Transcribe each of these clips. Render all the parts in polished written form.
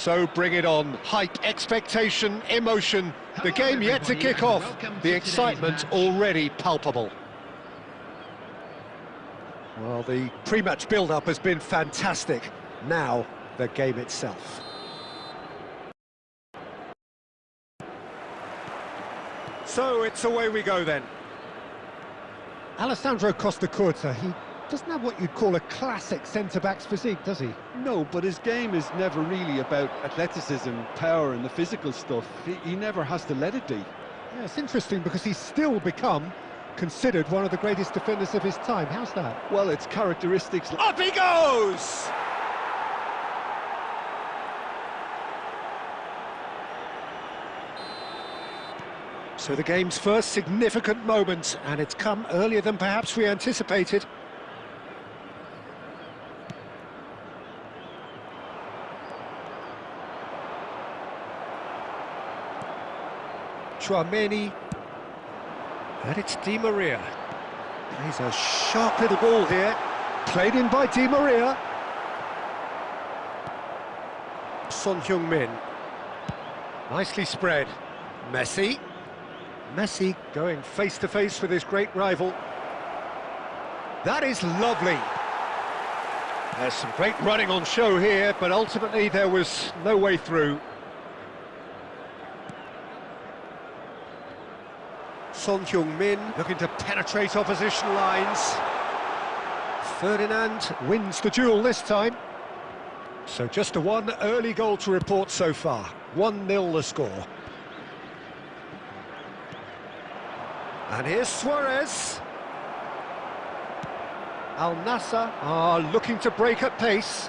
So bring it on. Hype, expectation, emotion. The game yet to kick off. The excitement already palpable. Well, the pre-match build-up has been fantastic. Now, the game itself. So it's away we go then. Alessandro Costa-Curta, he doesn't have what you'd call a classic centre-back's physique, does he? No, but his game is never really about athleticism, power and the physical stuff. He never has to let it be. Yeah, it's interesting because he's still become considered one of the greatest defenders of his time. How's that? Well, it's characteristics... Up he goes! So the game's first significant moment, and it's come earlier than perhaps we anticipated. Chouameni, and it's Di Maria. Plays a sharp little ball here, played in by Di Maria. Heung, nicely spread. Messi going face-to-face with his great rival. That is lovely. There's some great running on show here, but ultimately there was no way through. Heung looking to penetrate opposition lines. Ferdinand wins the duel this time. So just a one early goal to report so far. 1-0 the score. And here's Suarez. Al Nassr are looking to break at pace.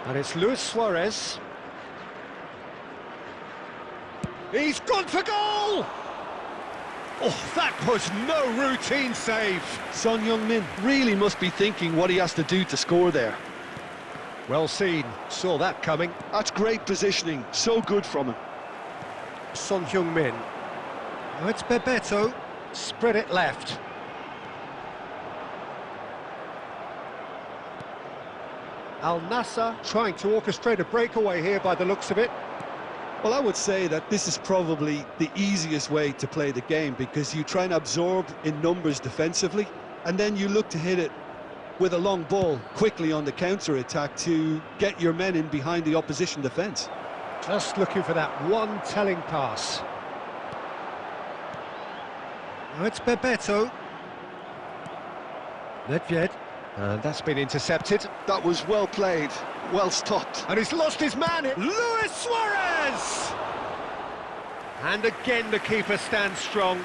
And it's Luis Suarez. He's gone for goal! Oh, that was no routine save. Son Heung-min really must be thinking what he has to do to score there. Well seen, saw that coming. That's great positioning, so good from him. Son Heung-min. Oh, it's Bebeto, spread it left. Al Nassr trying to orchestrate a breakaway here by the looks of it. Well, I would say that this is probably the easiest way to play the game, because you try and absorb in numbers defensively, and then you look to hit it with a long ball quickly on the counter-attack to get your men in behind the opposition defence. Just looking for that one telling pass. Now it's Bebeto. Nedved. And that's been intercepted. That was well played, well stopped. And he's lost his man, Luis Suarez! And again the keeper stands strong.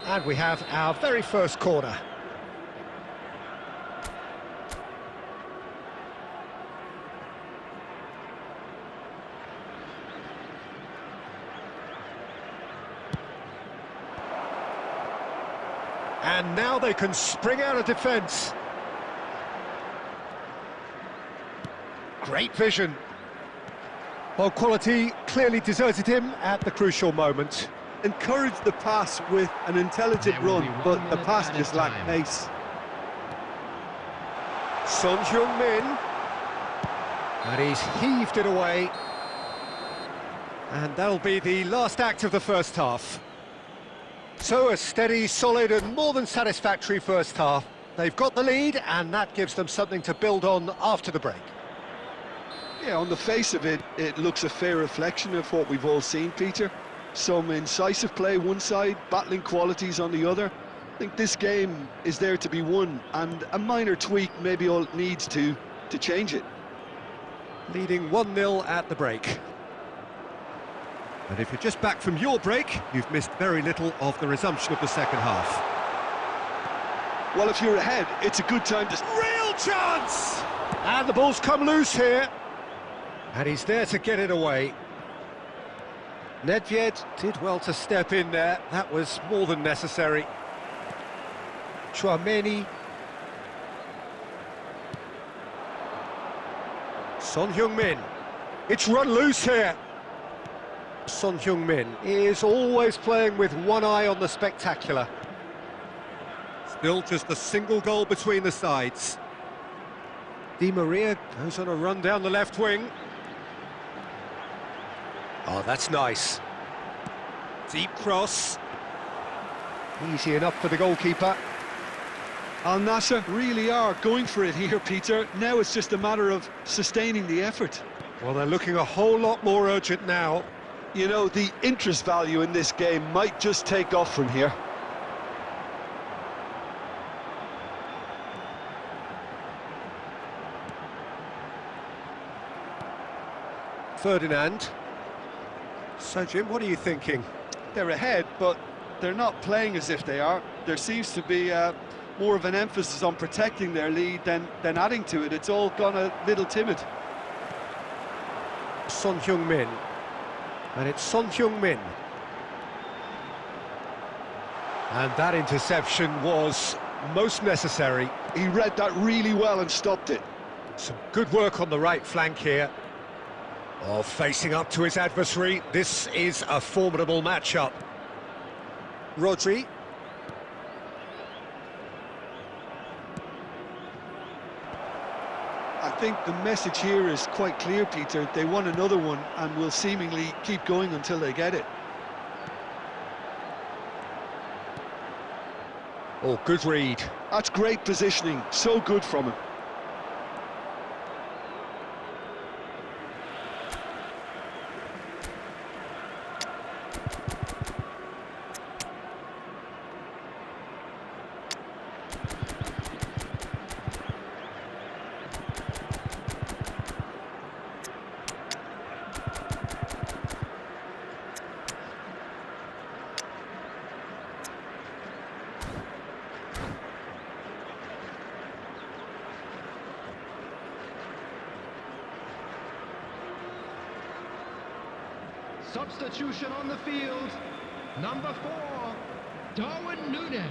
And we have our very first corner. And now they can spring out of defence. Great vision. Well, quality clearly deserted him at the crucial moment. Encouraged the pass with an intelligent run, but the pass just lacked pace. Son Heung-min. And he's heaved it away. And that'll be the last act of the first half. So a steady, solid and more than satisfactory first half. They've got the lead and that gives them something to build on after the break. Yeah, on the face of it, it looks a fair reflection of what we've all seen, Peter. Some incisive play one side, battling qualities on the other. I think this game is there to be won, and a minor tweak maybe all it needs to change it. Leading 1-0 at the break. And if you're just back from your break, you've missed very little of the resumption of the second half. Well, if you're ahead, it's a good time to... Real chance! And the ball's come loose here. And he's there to get it away. Nedved did well to step in there. That was more than necessary. Chouameni. Son Heung-min. It's run loose here. Heung is always playing with one eye on the spectacular. Still just a single goal between the sides. Di Maria goes on a run down the left wing. Oh, that's nice. Deep cross. Easy enough for the goalkeeper. Al Nassr really are going for it here, Peter. Now it's just a matter of sustaining the effort. Well, they're looking a whole lot more urgent now. You know, the interest value in this game might just take off from here. Ferdinand. So, Jim, what are you thinking? They're ahead, but they're not playing as if they are. There seems to be more of an emphasis on protecting their lead than adding to it. It's all gone a little timid. Heung, and it's Heung. And that interception was most necessary. He read that really well and stopped it. Some good work on the right flank here. Oh, facing up to his adversary, this is a formidable matchup. Rodri. I think the message here is quite clear, Peter. They want another one and will seemingly keep going until they get it. Oh, good read. That's great positioning, so good from him. Substitution on the field, number 4, Darwin Núñez.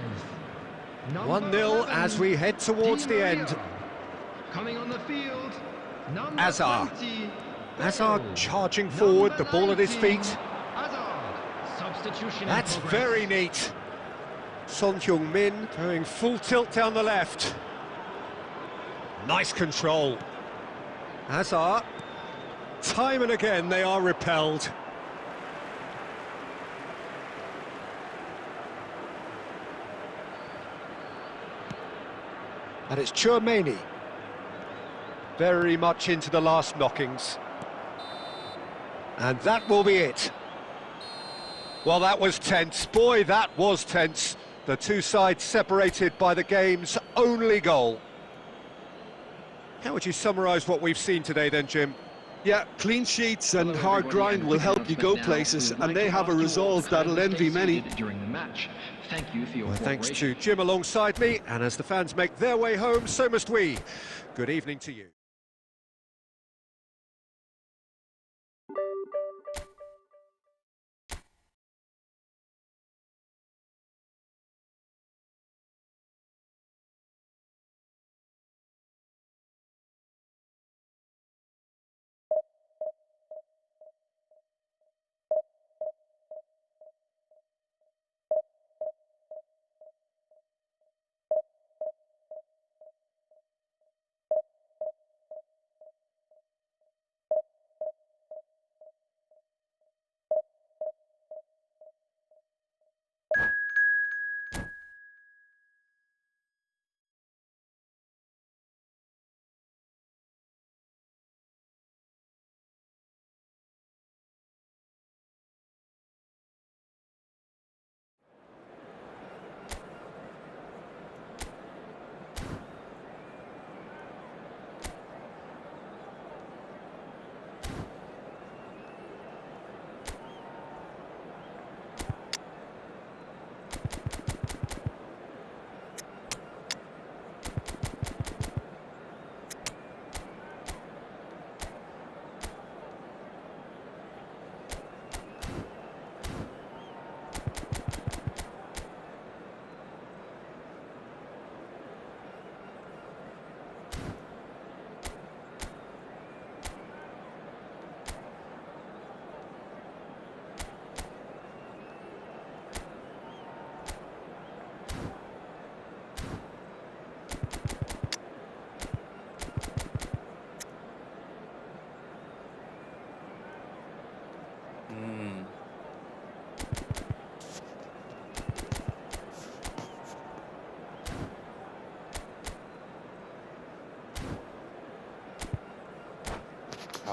1-0 as we head towards the end. Coming on the field, number Hazard. 20. Hazard charging forward, the ball at his feet. Hazard. Substitution. That's very neat. Heung going full tilt down the left. Nice control. Hazard. Time and again they are repelled. And it's Chouameni. Very much into the last knockings. And that will be it. Well, that was tense. Boy, that was tense. The two sides separated by the game's only goal. How would you summarise what we've seen today then, Jim? Yeah, clean sheets and hard grind will help you go places, and they have a resolve that'll envy many. During the match. Thank you for your Thanks to Jim alongside me, and as the fans make their way home, so must we. Good evening to you.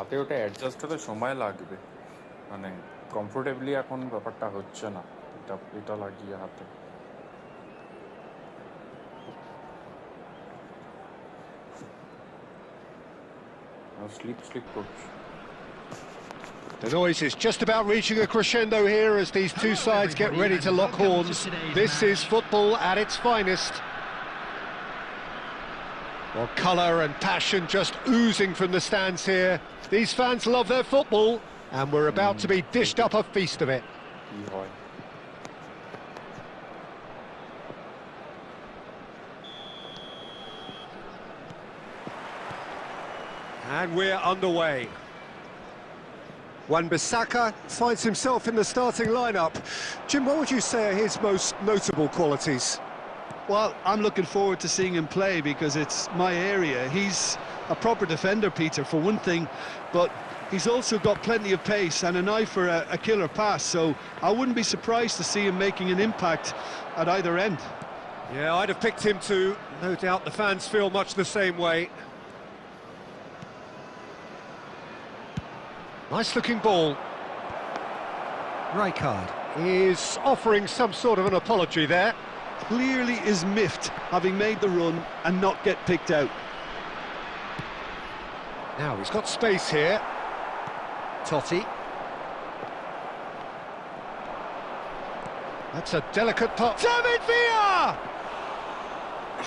হাতে ওটা adjust হতে সময় লাগবে, মানে comfortably এখন ব্যাপারটা হচ্ছে না এটা এটা লাগিয়ে হাতে। স্লিপ করছে। The noise is just about reaching a crescendo here as these two sides get ready to lock horns. This is football at its finest. Well, colour and passion just oozing from the stands here. These fans love their football, and we're about to be dished up a feast of it. And we're underway. Wan-Bissaka finds himself in the starting lineup. Jim, what would you say are his most notable qualities? Well, I'm looking forward to seeing him play because it's my area. He's a proper defender, Peter, for one thing, but he's also got plenty of pace and an eye for a killer pass, so I wouldn't be surprised to see him making an impact at either end. Yeah, I'd have picked him too. No doubt the fans feel much the same way. Nice-looking ball. Rijkaard is offering some sort of an apology there. Clearly is miffed, having made the run and not get picked out. Now he's got space here. Totti. That's a delicate pop. David Villa!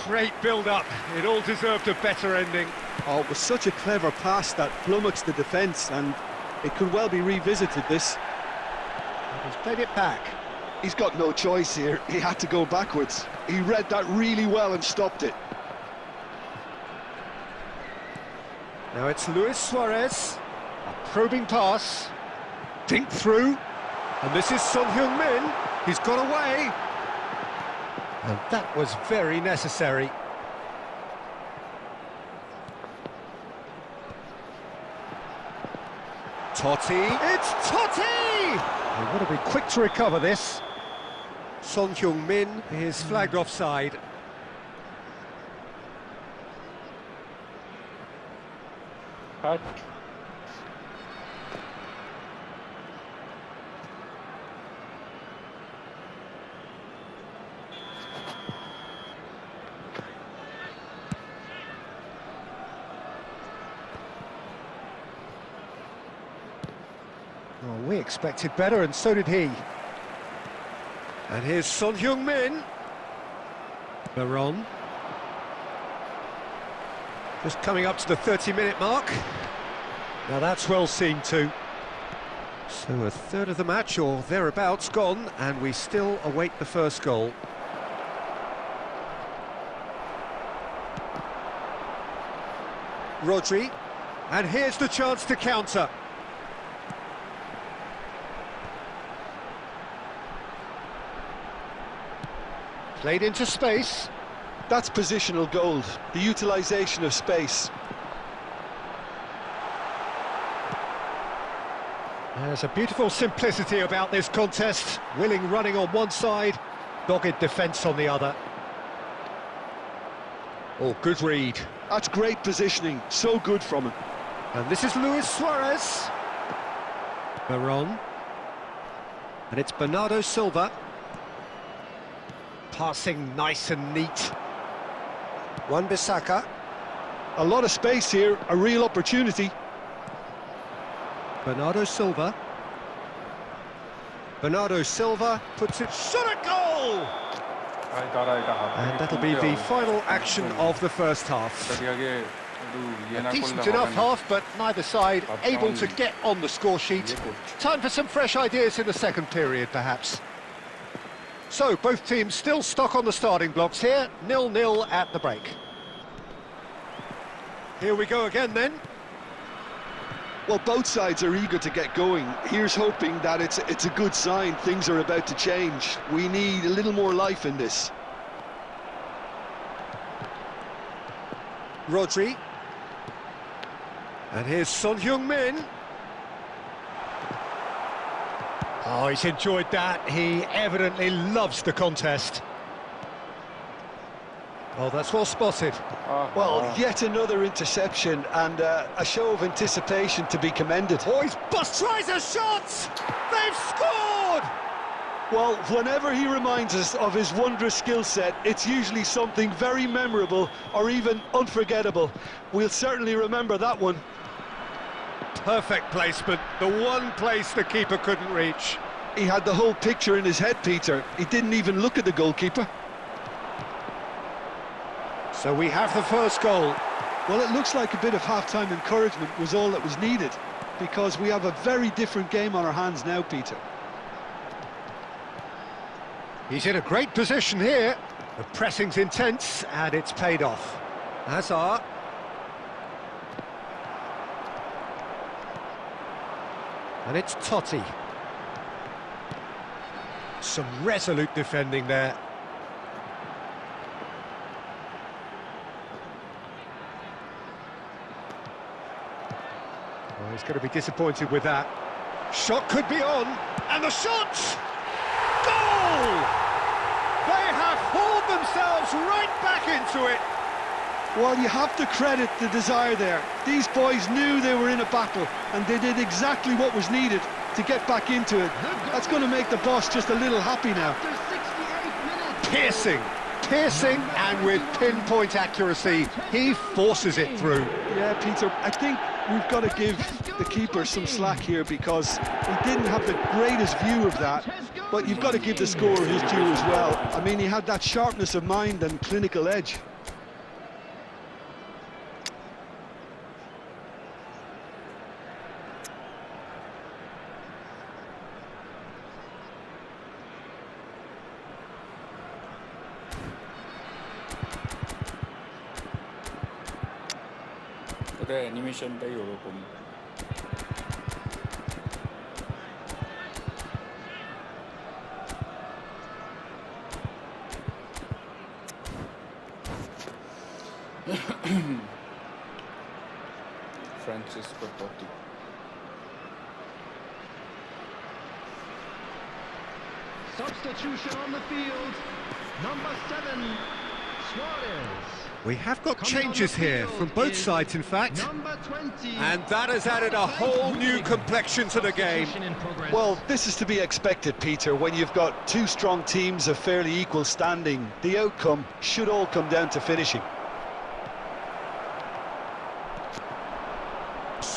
Great build-up. It all deserved a better ending. Oh, it was such a clever pass that flummoxed the defence, and it could well be revisited, this. He's played it back. He's got no choice here. He had to go backwards. He read that really well and stopped it. Now it's Luis Suarez. A probing pass. Dink through. And this is Son Heung-min. He's got away. And that was very necessary. Totti. It's Totti! They've got to be quick to recover this. Son Heung-min is flagged offside. Cut. Oh, we expected better, and so did he. And here's Son Heung-min. Baron. Just coming up to the 30-minute mark. Now that's well seen too. So a third of the match, or thereabouts, gone, and we still await the first goal. Rodri. And here's the chance to counter. Played into space. That's positional gold, the utilisation of space. There's a beautiful simplicity about this contest. Willing running on one side, dogged defence on the other. Oh, good read. That's great positioning, so good from him. And this is Luis Suarez. Baron. And it's Bernardo Silva. Passing nice and neat. Wan-Bissaka. A lot of space here, a real opportunity. Bernardo Silva. Bernardo Silva puts it shot at goal! And that'll be the final action of the first half. A decent enough half, but neither side able to get on the score sheet. Time for some fresh ideas in the second period, perhaps. So, both teams still stuck on the starting blocks here, 0-0 at the break. Here we go again then. Well, both sides are eager to get going. Here's hoping that it's a good sign, things are about to change. We need a little more life in this. Rodri. And here's Son Heung-min. Oh, he's enjoyed that. He evidently loves the contest. Oh, that's well spotted. Well, yet another interception and a show of anticipation to be commended. Oh, he's tries a shot! They've scored! Well, whenever he reminds us of his wondrous skill set, it's usually something very memorable or even unforgettable. We'll certainly remember that one. Perfect placement, the one place the keeper couldn't reach. He had the whole picture in his head, Peter. He didn't even look at the goalkeeper. So we have the first goal. Well, it looks like a bit of half-time encouragement was all that was needed, because we have a very different game on our hands now, Peter. He's in a great position here. The pressing's intense, and it's paid off. Hazard. And it's Totti. Some resolute defending there. Oh, he's going to be disappointed with that. Shot could be on, and the shot! Goal! They have hauled themselves right back into it. Well, you have to credit the desire there. These boys knew they were in a battle, and they did exactly what was needed to get back into it. That's going to make the boss just a little happy now. Piercing, and with pinpoint accuracy, he forces it through. Yeah, Peter, I think we've got to give the keeper some slack here, because he didn't have the greatest view of that, but you've got to give the scorer his due as well. I mean, he had that sharpness of mind and clinical edge. অ্যানিমেশনটাই ওরকম। Francisco Totti. Substitution on the field. Number 7, Suarez. We have got changes here from both sides, in fact. Number 20. And that has added a whole new complexion to the game. Well, this is to be expected, Peter. When you've got two strong teams of fairly equal standing, the outcome should all come down to finishing.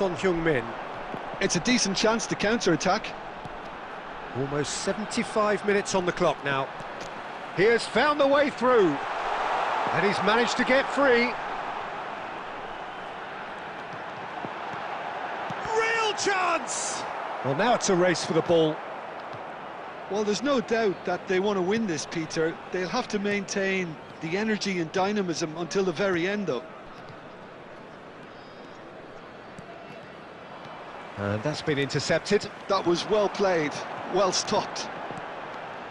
Heung. It's a decent chance to counter-attack. Almost 75 minutes on the clock now. He has found the way through, and he's managed to get free. Real chance! Well, now it's a race for the ball. Well, there's no doubt that they want to win this, Peter. They'll have to maintain the energy and dynamism until the very end, though. And that's been intercepted. That was well played, well stopped.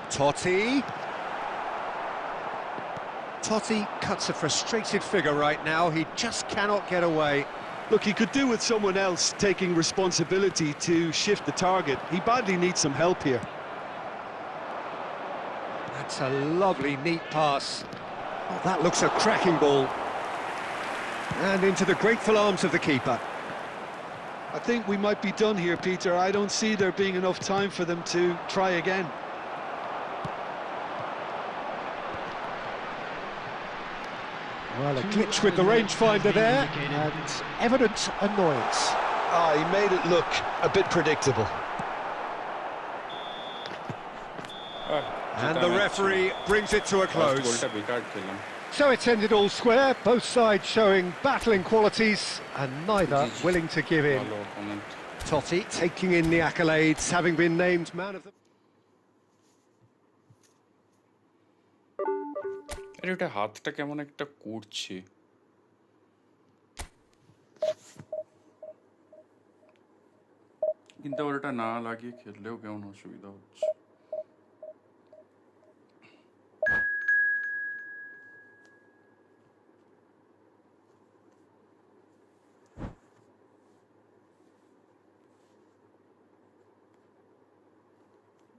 Totti cuts a frustrated figure right now. He just cannot get away. Look, he could do with someone else taking responsibility to shift the target. He badly needs some help here. That's a lovely, neat pass. Oh, that looks a cracking ball. And into the grateful arms of the keeper. I think we might be done here, Peter. I don't see there being enough time for them to try again. Well, a glitch with the rangefinder there, and evident annoyance. Ah, he made it look a bit predictable. And the referee brings it to a close. So it's ended all square, both sides showing battling qualities, and neither willing to give in. Totti taking in the accolades, having been named man of the... আরে ওটা হাতটা কেমন একটা করছে। কিন্তু ওটা না লাগিয়ে খেললেও কেমন অসুবিধা হচ্ছে।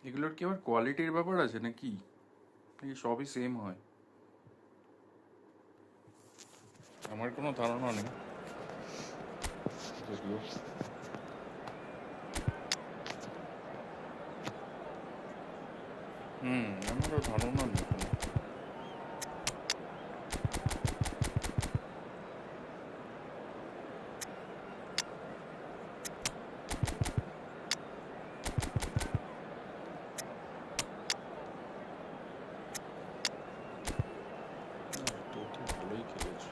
এগুলোর কি আবার কোয়ালিটির ব্যাপার আছে নাকি? নাকি সবই সেম হয়? আমার কোনো ধারণা নেই যদিও আমারও ধারণা নেই কোনো ভালোই খেলেছে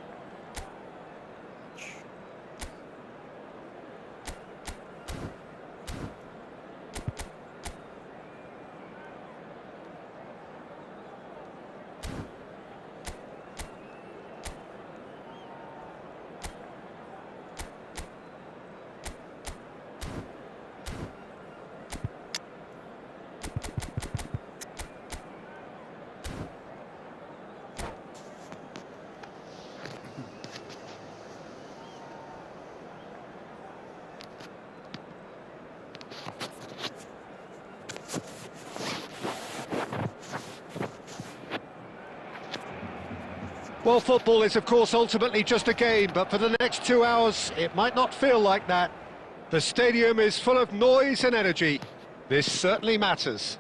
Well, football is, of course, ultimately just a game, but for the next 2 hours, it might not feel like that. The stadium is full of noise and energy. This certainly matters.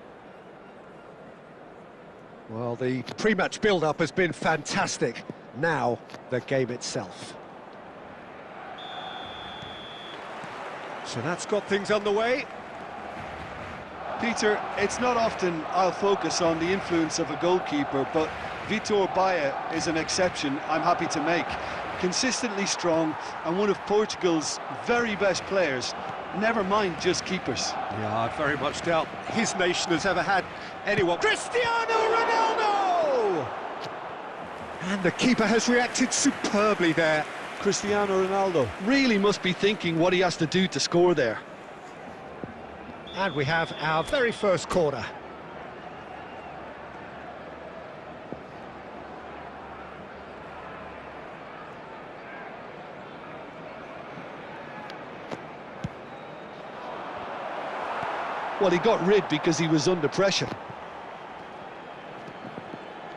Well, the pre-match build-up has been fantastic. Now, the game itself. So that's got things underway. Peter, it's not often I'll focus on the influence of a goalkeeper, but Vitor Baia is an exception I'm happy to make. Consistently strong and one of Portugal's very best players, never mind just keepers. Yeah, I very much doubt his nation has ever had anyone. Cristiano Ronaldo! And the keeper has reacted superbly there. Cristiano Ronaldo really must be thinking what he has to do to score there. And we have our very first corner. Well, he got rid because he was under pressure.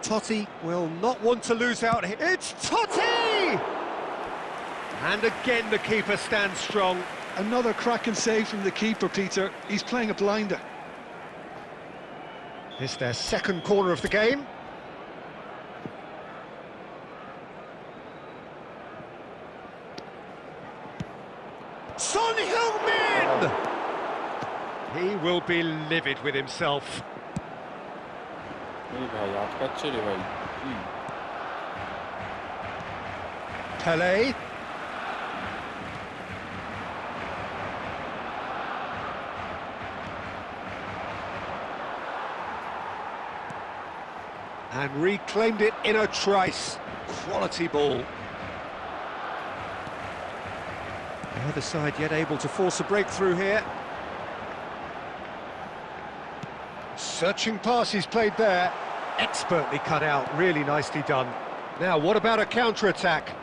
Totti will not want to lose out here. It's Totti! And again the keeper stands strong. Another cracking save from the keeper, Peter. He's playing a blinder. It's their second corner of the game. Son Heung-min! He will be livid with himself. Pelé. And reclaimed it in a trice. Quality ball. The other side yet able to force a breakthrough here. Searching pass he's played there. Expertly cut out, really nicely done. Now, what about a counter-attack?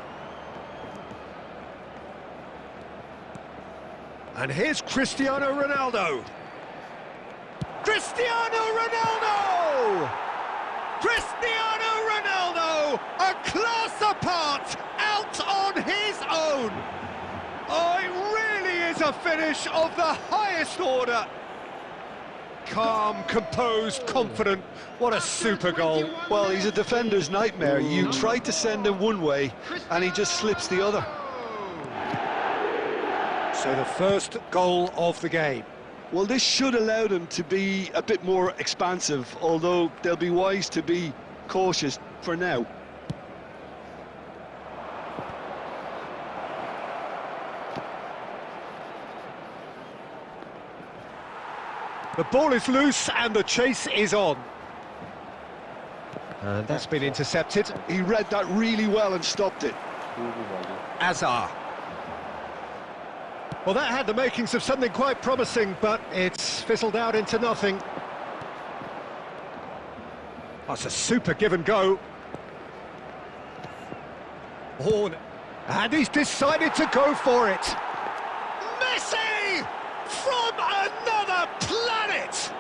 And here's Cristiano Ronaldo. Cristiano Ronaldo! Cristiano Ronaldo, a class apart, out on his own. Oh, it really is a finish of the highest order. Calm, composed, confident. What a super goal. Well, he's a defender's nightmare. You try to send him one way, and he just slips the other. So the first goal of the game. Well, this should allow them to be a bit more expansive, although they'll be wise to be cautious for now. The ball is loose and the chase is on. And that's been intercepted. He read that really well and stopped it. Azar. Well, that had the makings of something quite promising, but it's fizzled out into nothing. That's a super give and go. Horn, and he's decided to go for it. Messi! From another planet!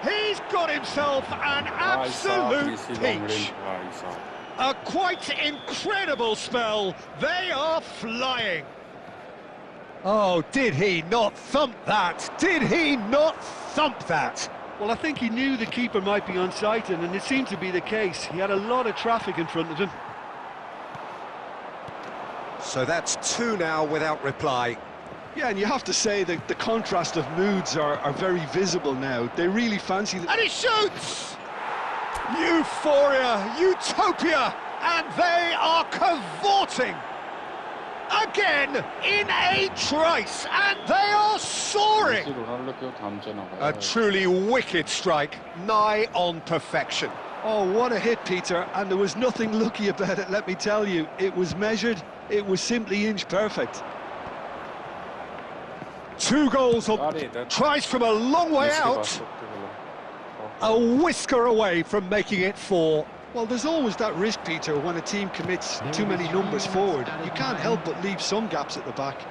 He's got himself an absolute peach. A quite incredible spell. They are flying. Oh, did he not thump that? Did he not thump that? Well, I think he knew the keeper might be unsighted, and it seemed to be the case. He had a lot of traffic in front of him. So that's 2 now without reply. Yeah, and you have to say that the contrast of moods are very visible now. They really fancy... And he shoots! Euphoria, utopia, and they are cavorting! Again, in a trice, and they are soaring! A truly wicked strike, nigh on perfection. Oh, what a hit, Peter, and there was nothing lucky about it, let me tell you. It was measured, it was simply inch perfect. 2 goals on tries from a long way out. A whisker away from making it 4. Well, there's always that risk, Peter, when a team commits too many numbers forward. You can't help but leave some gaps at the back.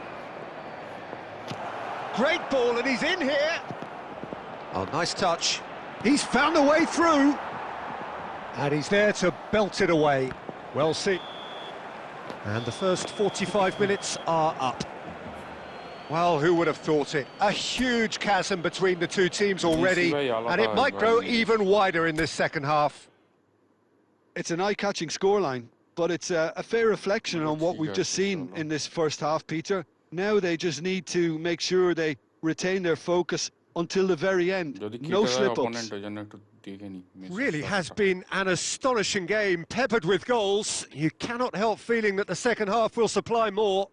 Great ball, and he's in here. Oh, nice touch. He's found a way through. And he's there to belt it away. Well seen. And the first 45 minutes are up. Well, who would have thought it? A huge chasm between the 2 teams already, and it might grow even wider in this second half. It's an eye-catching scoreline, but it's a fair reflection on what we've just seen in this first half, Peter. Now they just need to make sure they retain their focus until the very end. No slip-ups. Really has been an astonishing game, peppered with goals. You cannot help feeling that the second half will supply more.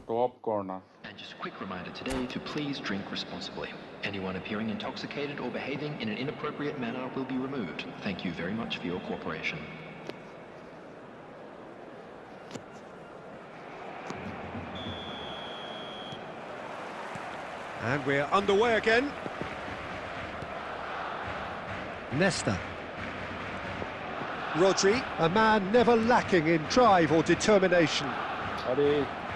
Top corner. And just a quick reminder today to please drink responsibly. Anyone appearing intoxicated or behaving in an inappropriate manner will be removed. Thank you very much for your cooperation. And we're underway again. Nesta. Rodri, a man never lacking in drive or determination.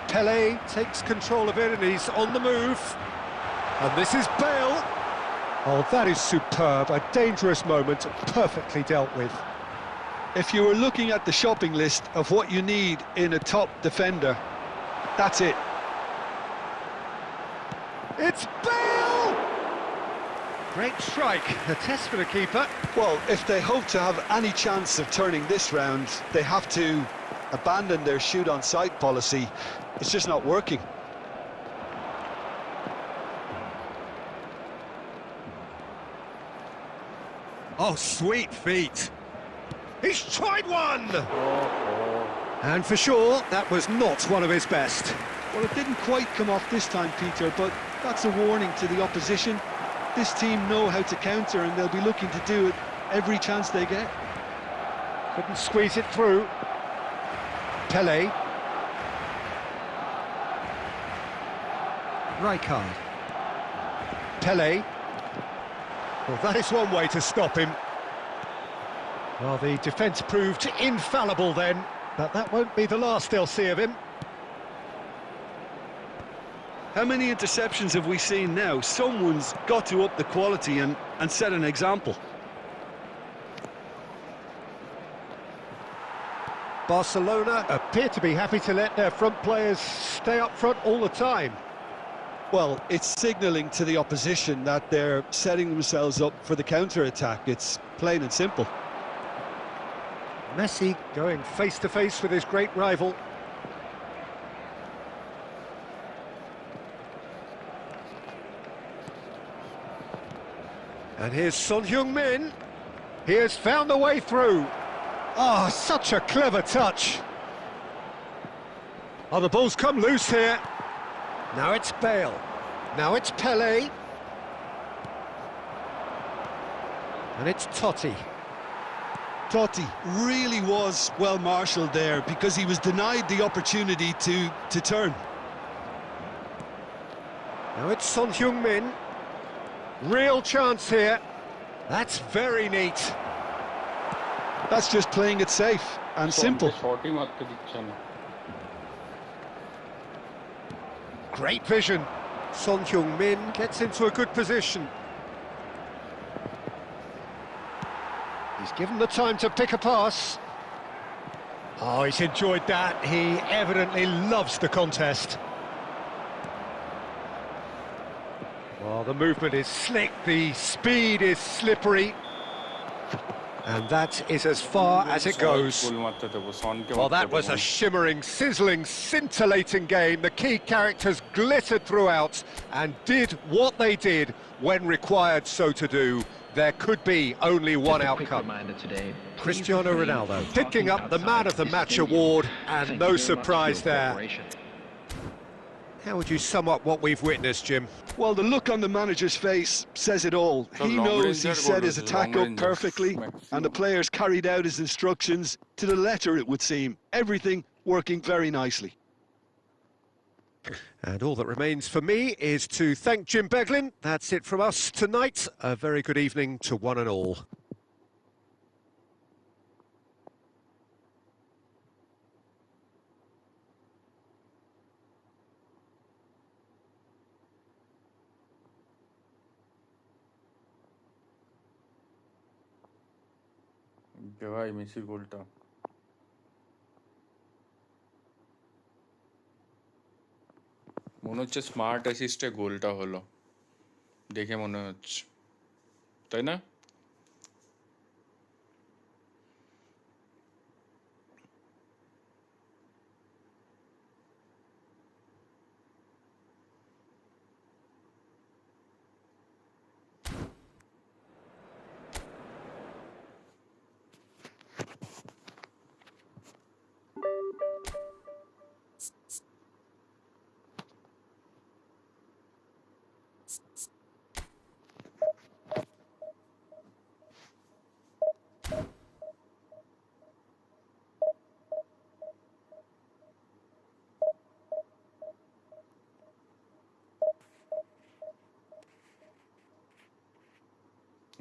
Pele takes control of it and he's on the move. And this is Bale. Oh, that is superb. A dangerous moment, perfectly dealt with. If you were looking at the shopping list of what you need in a top defender, that's it. It's Bale! Great strike, a test for the keeper. Well, if they hope to have any chance of turning this round, they have to abandon their shoot-on-sight policy. It's just not working. Oh, sweet feet. He's tried one! And for sure, that was not one of his best. Well, it didn't quite come off this time, Peter, but that's a warning to the opposition. This team know how to counter, and they'll be looking to do it every chance they get. Couldn't squeeze it through. Pele. Rijkaard. Pele. Well, that is one way to stop him. Well, the defence proved infallible then, but that won't be the last they'll see of him. How many interceptions have we seen now? Someone's got to up the quality and set an example. Barcelona appear to be happy to let their front players stay up front all the time. Well, it's signalling to the opposition that they're setting themselves up for the counter-attack. It's plain and simple. Messi going face-to-face with his great rival. And here's Heung. He has found the way through. Oh, such a clever touch. Oh, the ball's come loose here. Now it's Bale. Now it's Pele. And it's Totti. Totti really was well marshalled there because he was denied the opportunity to turn. Now it's Heung. Real chance here. That's very neat. That's just playing it safe and simple. great vision. Heung gets into a good position. He's given the time to pick a pass. Oh, he's enjoyed that. He evidently loves the contest. Well, the movement is slick, the speed is slippery. And that is as far as it goes. Well, that was a shimmering, sizzling, scintillating game. The key characters glittered throughout and did what they did when required so to do. There could be only one outcome. Cristiano Ronaldo picking up the Man of the Match award, and no surprise there. How would you sum up what we've witnessed, Jim? Well, the look on the manager's face says it all. He knows he set his attack up perfectly, and the players carried out his instructions to the letter, it would seem. Everything working very nicely. And all that remains for me is to thank Jim Beglin. That's it from us tonight. A very good evening to one and all. ভাই মেসির গোলটা মনে হচ্ছে smart অ্যাসিস্টে গোলটা হলো দেখে মনে হচ্ছে তাই না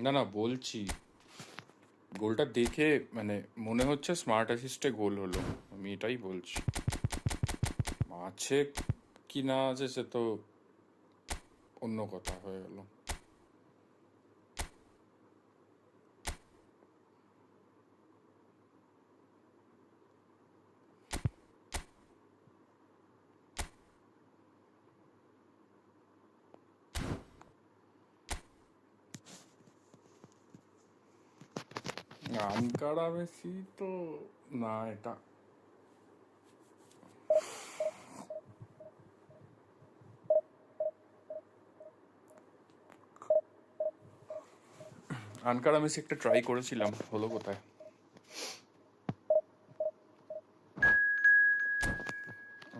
না না বলছি গোলটা দেখে মানে মনে হচ্ছে স্মার্ট অ্যাসিস্টে গোল হলো আমি এটাই বলছি আছে কি না আছে সে তো অন্য কথা হয়ে গেল আনকারা মেসি তো না এটা আনকারা মেসি একটা ট্রাই করেছিলাম হলো কোথায়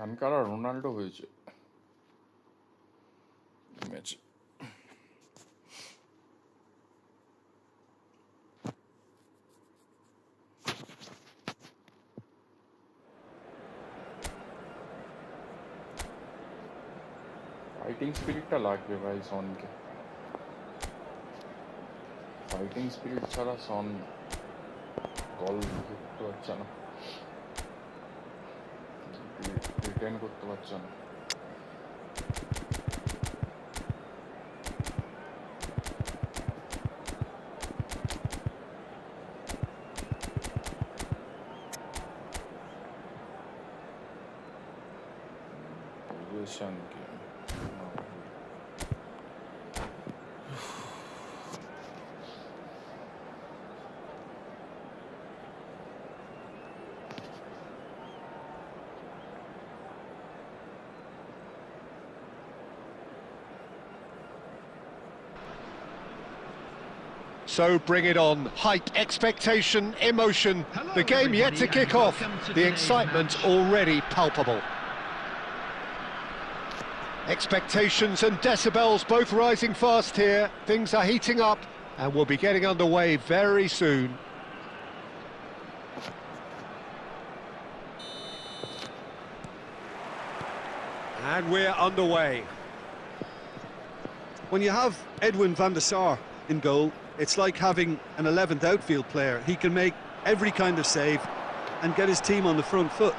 আনকারা রোনাল্ডো হয়েছে ম্যাচে ফাইটিং স্পিরিটটা লাগবে ভাই সনকে ফাইটিং স্পিরিট ছাড়া সন গল করতে পারছে না রিটেন করতে পারছে না পজিশনকে So bring it on. Height, expectation, emotion. The game yet to kick off. The excitement already palpable. Expectations and decibels both rising fast here. Things are heating up and we'll be getting underway very soon. And we're underway. When you have Edwin van der Sar in goal, it's like having an 11th outfield player. He can make every kind of save and get his team on the front foot.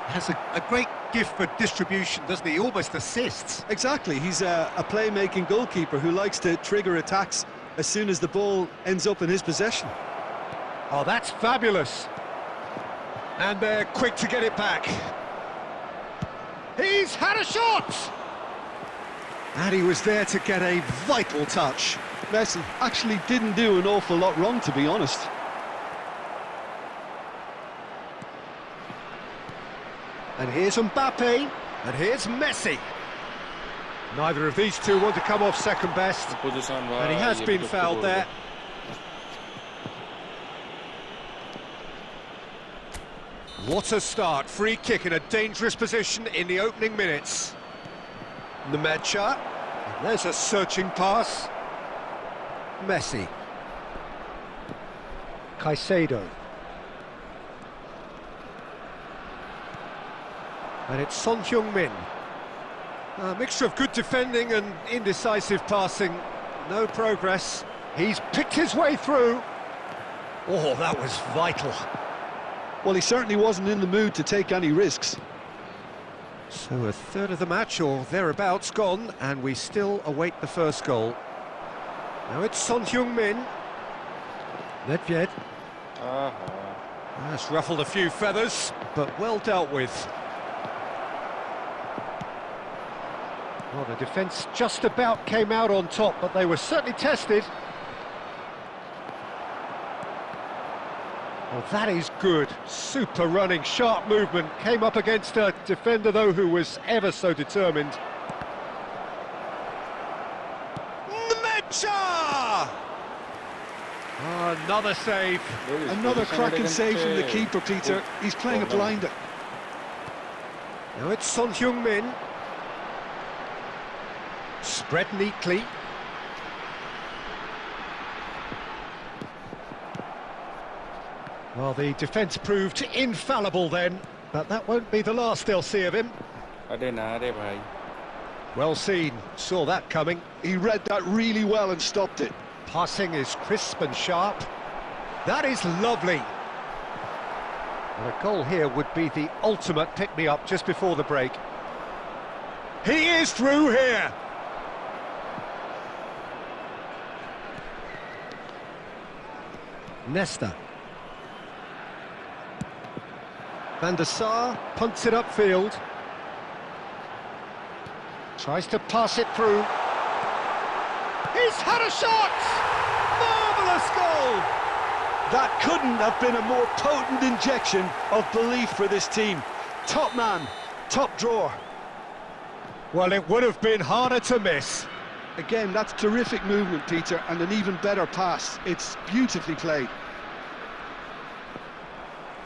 Has a great gift for distribution, doesn't he? He almost assists. Exactly, he's a playmaking goalkeeper who likes to trigger attacks as soon as the ball ends up in his possession. Oh, that's fabulous. And they're quick to get it back. He's had a shot! And he was there to get a vital touch. Messi actually didn't do an awful lot wrong, to be honest. And here's Mbappe, and here's Messi. Neither of these two want to come off second best, and he has been fouled there. What a start, free kick in a dangerous position in the opening minutes. Nemecha, and there's a searching pass. Messi. Caicedo. And it's Heung. A mixture of good defending and indecisive passing. No progress. He's picked his way through. Oh, that was vital. Well, he certainly wasn't in the mood to take any risks. So a third of the match, or thereabouts, gone, and we still await the first goal. Now it's Heung. Nedved. That's ruffled a few feathers, but well dealt with. Well, the defence just about came out on top, but they were certainly tested. Well, that is good. Super running, sharp movement. Came up against a defender, though, who was ever so determined. Nemecha! Oh, another save. Another cracking save from the keeper, Peter. He's playing a blinder. Now it's Heung. Spread neatly. Well, the defence proved infallible then, but that won't be the last they'll see of him. Well seen, saw that coming. He read that really well and stopped it. Passing is crisp and sharp. That is lovely. Well, a goal here would be the ultimate pick-me-up just before the break. He is through here. Nesta. Van der Sar punts it upfield. Tries to pass it through. He's had a shot! Marvellous goal! That couldn't have been a more potent injection of belief for this team. Top man, top drawer. Well, it would have been harder to miss. Again, that's terrific movement, Peter, and an even better pass. It's beautifully played.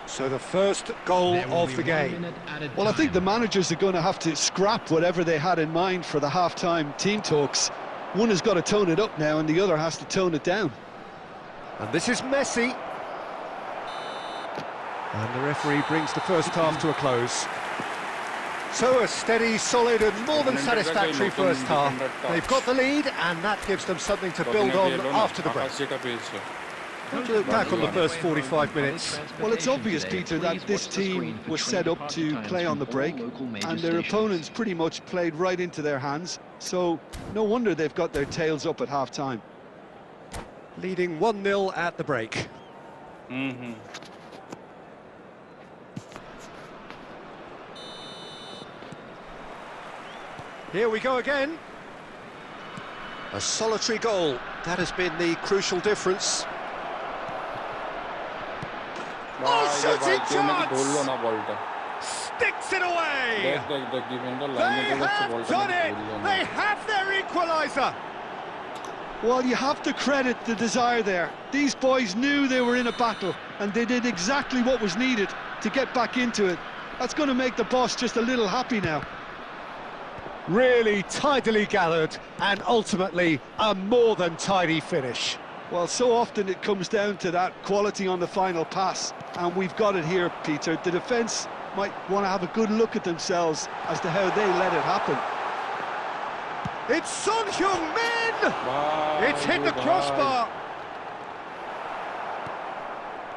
So the first goal of the game. Well, I think the managers are going to have to scrap whatever they had in mind for the half-time team talks. One has got to tone it up now, and the other has to tone it down. And this is Messi. And the referee brings the first half to a close. So a steady, solid and more than satisfactory first half. They've got the lead, and that gives them something to build on after the break. How do you look back on the first 45 minutes? Well, it's obvious, Peter, that this team was set up to play on the break, and their opponents pretty much played right into their hands, so no wonder they've got their tails up at half-time. Leading 1-0 at the break. Here we go again. A solitary goal. That has been the crucial difference. Oh, shooting chance! Sticks it away! They have done it! They have their equaliser! Well, you have to credit the desire there. These boys knew they were in a battle, and they did exactly what was needed to get back into it. That's going to make the boss just a little happy now. Really tidily gathered, and ultimately a more than tidy finish. Well, so often it comes down to that quality on the final pass, and we've got it here, Peter. The defence might want to have a good look at themselves as to how they let it happen. It's Heung. It's hit the crossbar.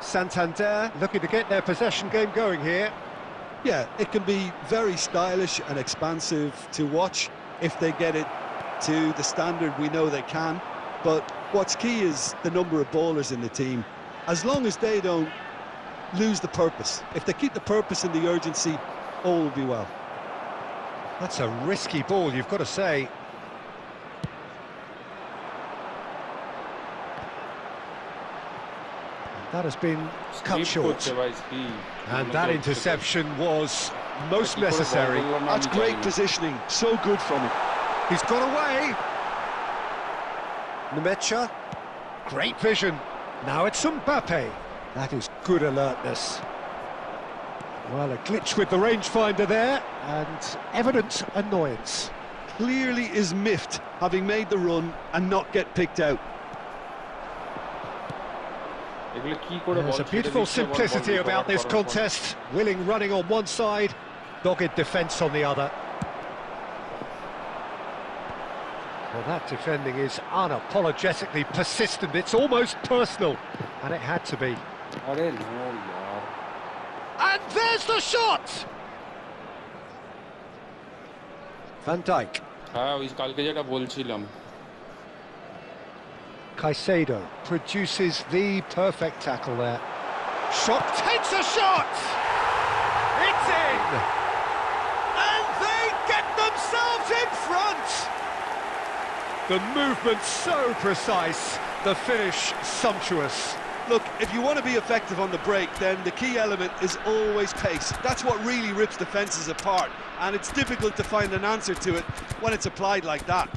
Santander looking to get their possession game going here. Yeah, it can be very stylish and expansive to watch if they get it to the standard we know they can. But what's key is the number of bowlers in the team. As long as they don't lose the purpose, if they keep the purpose and the urgency, all will be well. That's a risky ball, you've got to say. That has been cut short. And that interception was most necessary. That's great positioning, so good from him. He's got away. Nemecha, great vision. Now it's Mbappe. That is good alertness. Well, a glitch with the rangefinder there, and evident annoyance. Clearly is miffed, having made the run and not get picked out. There's a beautiful simplicity about this contest. Willing running on one side, dogged defence on the other. Well, that defending is unapologetically persistent. It's almost personal, and it had to be. And there's the shot! Van Dijk. Caicedo produces the perfect tackle there. Shot takes a shot! It's in! And they get themselves in front! The movement so precise, the finish sumptuous. Look, if you want to be effective on the break, then the key element is always pace. That's what really rips defences apart, and it's difficult to find an answer to it when it's applied like that.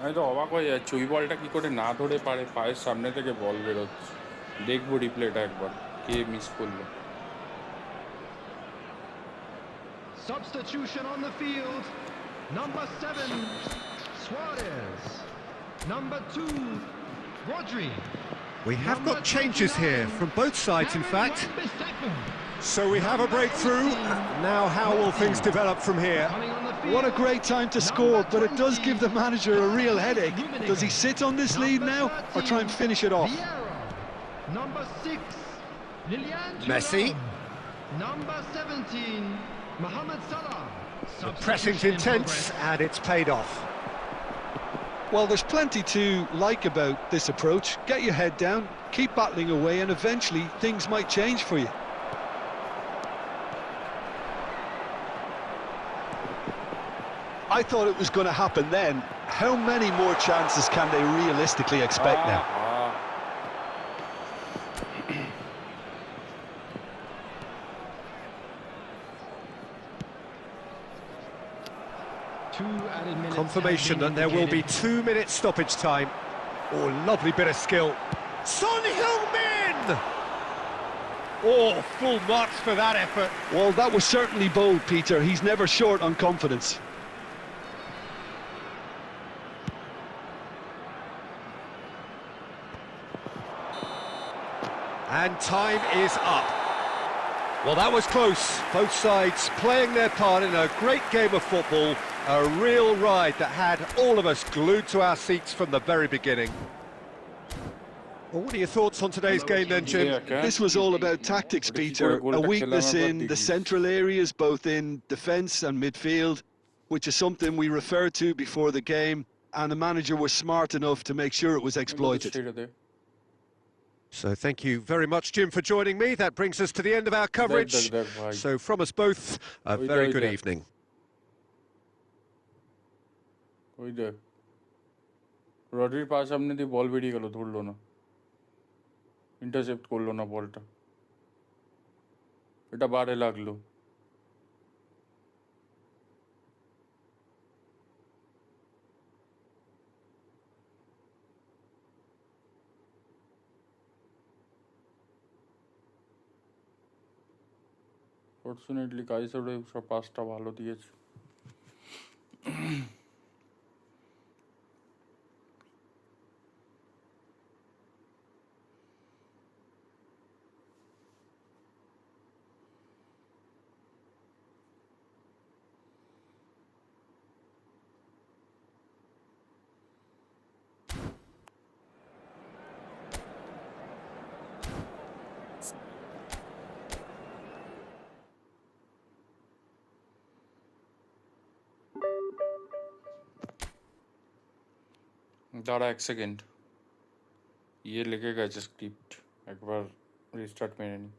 আমি তো অবাক হয়ে যাচ্ছি ওই বলটা কি করে না ধরে পারে পায়ের সামনে থেকে বল বেরোচ্ছে দেখবো রিপ্লেটা একবার কে মিস করলো Substitution on the field. Number 7, Suarez. Number 2, Rodri. We have got changes here from both sides, in fact. So we have a breakthrough. Now how will things develop from here? What a great time to score, but it does give the manager a real headache. Does he sit on this lead now or try and finish it off? Number 6, Lilian Messi. Number 17, Mohamed Salah. The pressing's intense and it's paid off. Well, there's plenty to like about this approach. Get your head down, keep battling away, and eventually things might change for you. I thought it was going to happen then. How many more chances can they realistically expect now? Confirmation that there will be 2 minutes stoppage time. Oh, lovely bit of skill. Son Heung-min! Oh, full marks for that effort. Well, that was certainly bold, Peter. He's never short on confidence. And time is up. Well, that was close. Both sides playing their part in a great game of football. A real ride that had all of us glued to our seats from the very beginning. Well, what are your thoughts on today's game then, Jim? This was all about tactics, Peter. A weakness in the central areas, both in defence and midfield, which is something we referred to before the game, and the manager was smart enough to make sure it was exploited. So thank you very much, Jim, for joining me. That brings us to the end of our coverage. So from us both, a very good evening. ওই দেখ রডরির পাশ সামনে দিয়ে বল বেরিয়ে গেল ধরলো না intercept করলো না বলটা এটা বারে লাগলো আনফর্চুনেটলি কাইসারে সব পাসটা ভালো দিয়েছে। দাঁড়া এক সেকেন্ড, লেগে গেছে স্ক্রিপ্ট, একবার রিস্টার্ট মেরে নি।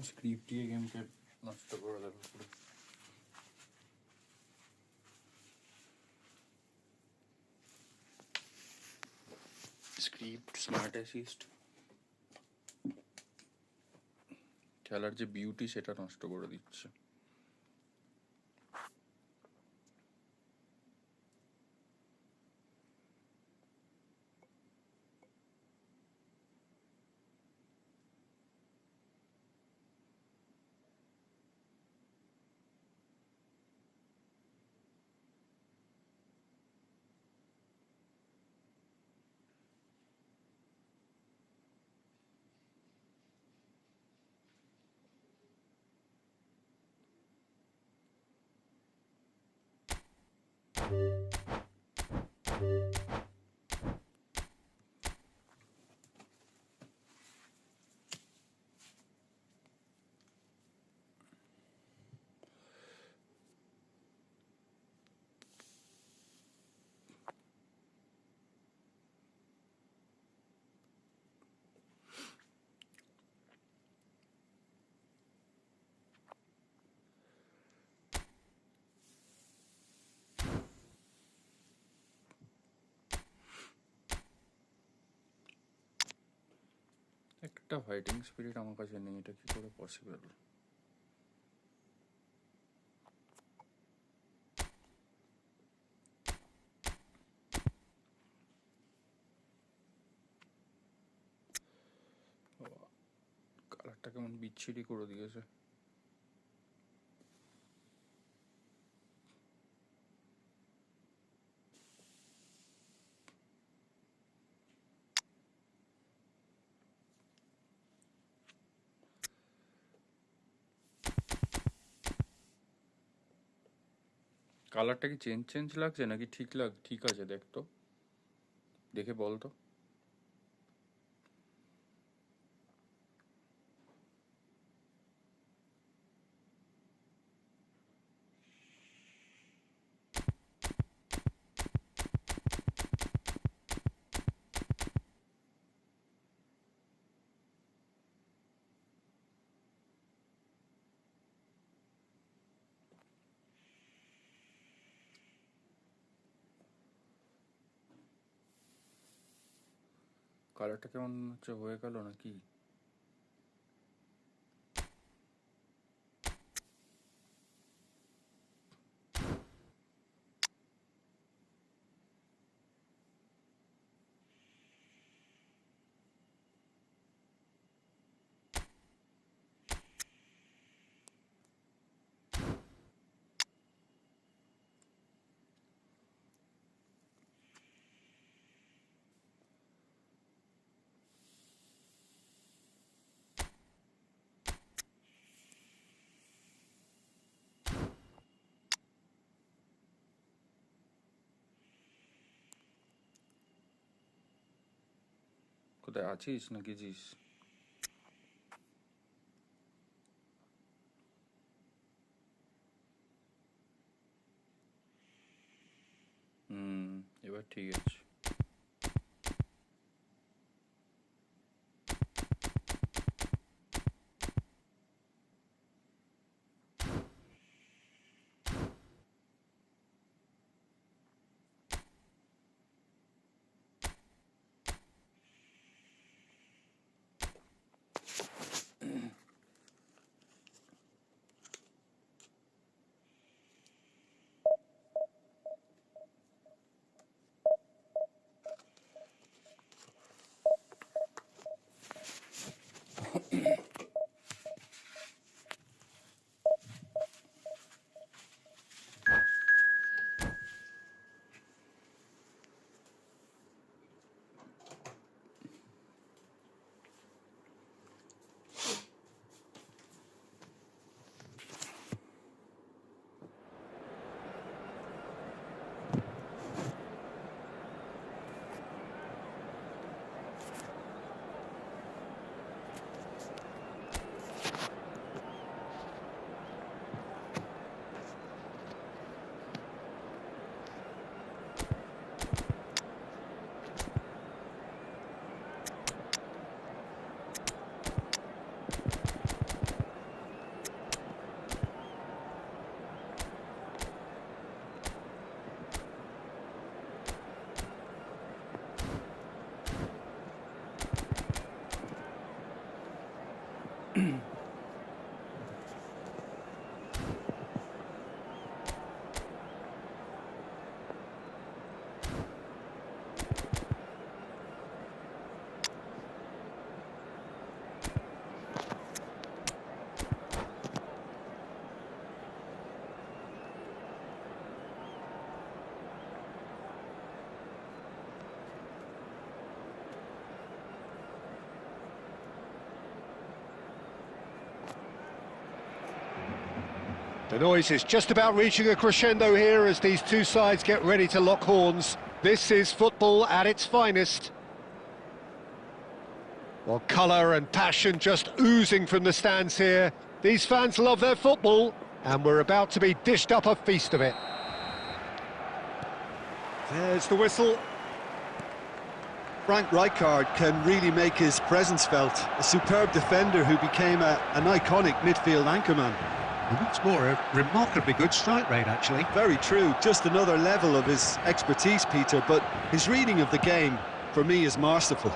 স্ক্রিপ্ট দিয়ে গেমকে নষ্ট করে দেবে পুরো। স্ক্রিপ্ট, স্মার্ট অ্যাসিস্ট, খেলার যে বিউটি সেটা নষ্ট করে দিচ্ছে। একটা ফাইটিং স্পিরিট আমার কাছে নেই, এটা কি করে পসিবল? কালারটা কেমন বিচ্ছিরি করে দিয়েছে। কালারটা কি চেঞ্জ চেঞ্জ লাগছে নাকি ঠিক আছে? দেখ তো, দেখে বল তো। কালারটা কেমন হচ্ছে, হয়ে গেল নাকি? কোথায় আছিস না গেছিস? এবার ঠিক আছে। The noise is just about reaching a crescendo here as these two sides get ready to lock horns. This is football at its finest. Well, colour and passion just oozing from the stands here. These fans love their football, and we're about to be dished up a feast of it. There's the whistle. Frank Rijkaard can really make his presence felt. A superb defender who became an iconic midfield anchorman. What's more, a remarkably good strike rate, actually. Very true, just another level of his expertise, Peter, but his reading of the game, for me, is masterful.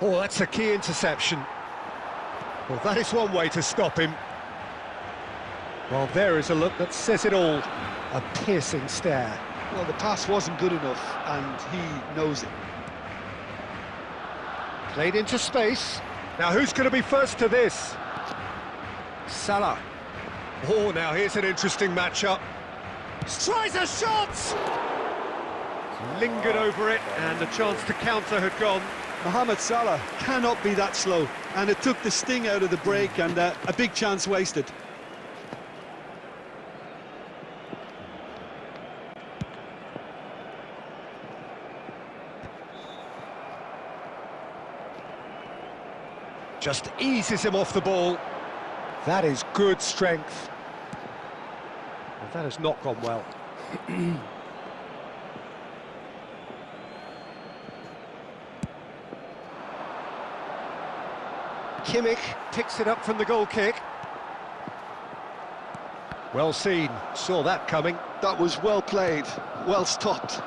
Oh, that's a key interception. Well, that is one way to stop him. Well, there is a look that says it all. A piercing stare. Well, the pass wasn't good enough, and he knows it. Played into space. Now, who's going to be first to this? Salah. Oh, now here's an interesting matchup. Tries a shot! Lingered over it, and the chance to counter had gone. Mohamed Salah cannot be that slow, and it took the sting out of the break, and a big chance wasted. Just eases him off the ball. That is good strength. Well, that has not gone well. Kimmich picks it up from the goal kick. Well seen, saw that coming. That was well played, well stopped.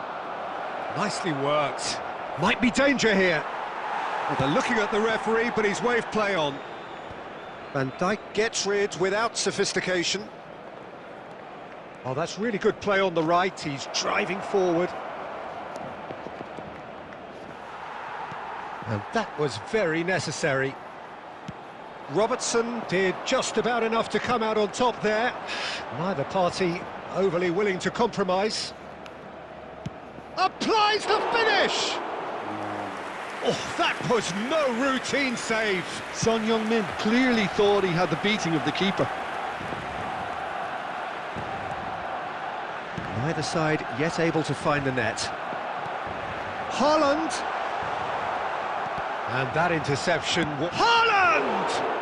Nicely worked. Might be danger here. Well, they're looking at the referee, but he's waved play on. Van Dijk gets rid without sophistication. Oh, that's really good play on the right. He's driving forward. And that was very necessary. Robertson did just about enough to come out on top there. Neither party overly willing to compromise. Applies the finish! Oh, that was no routine save. Son Heung-min clearly thought he had the beating of the keeper. Neither side yet able to find the net. Haaland! And that interception... Haaland!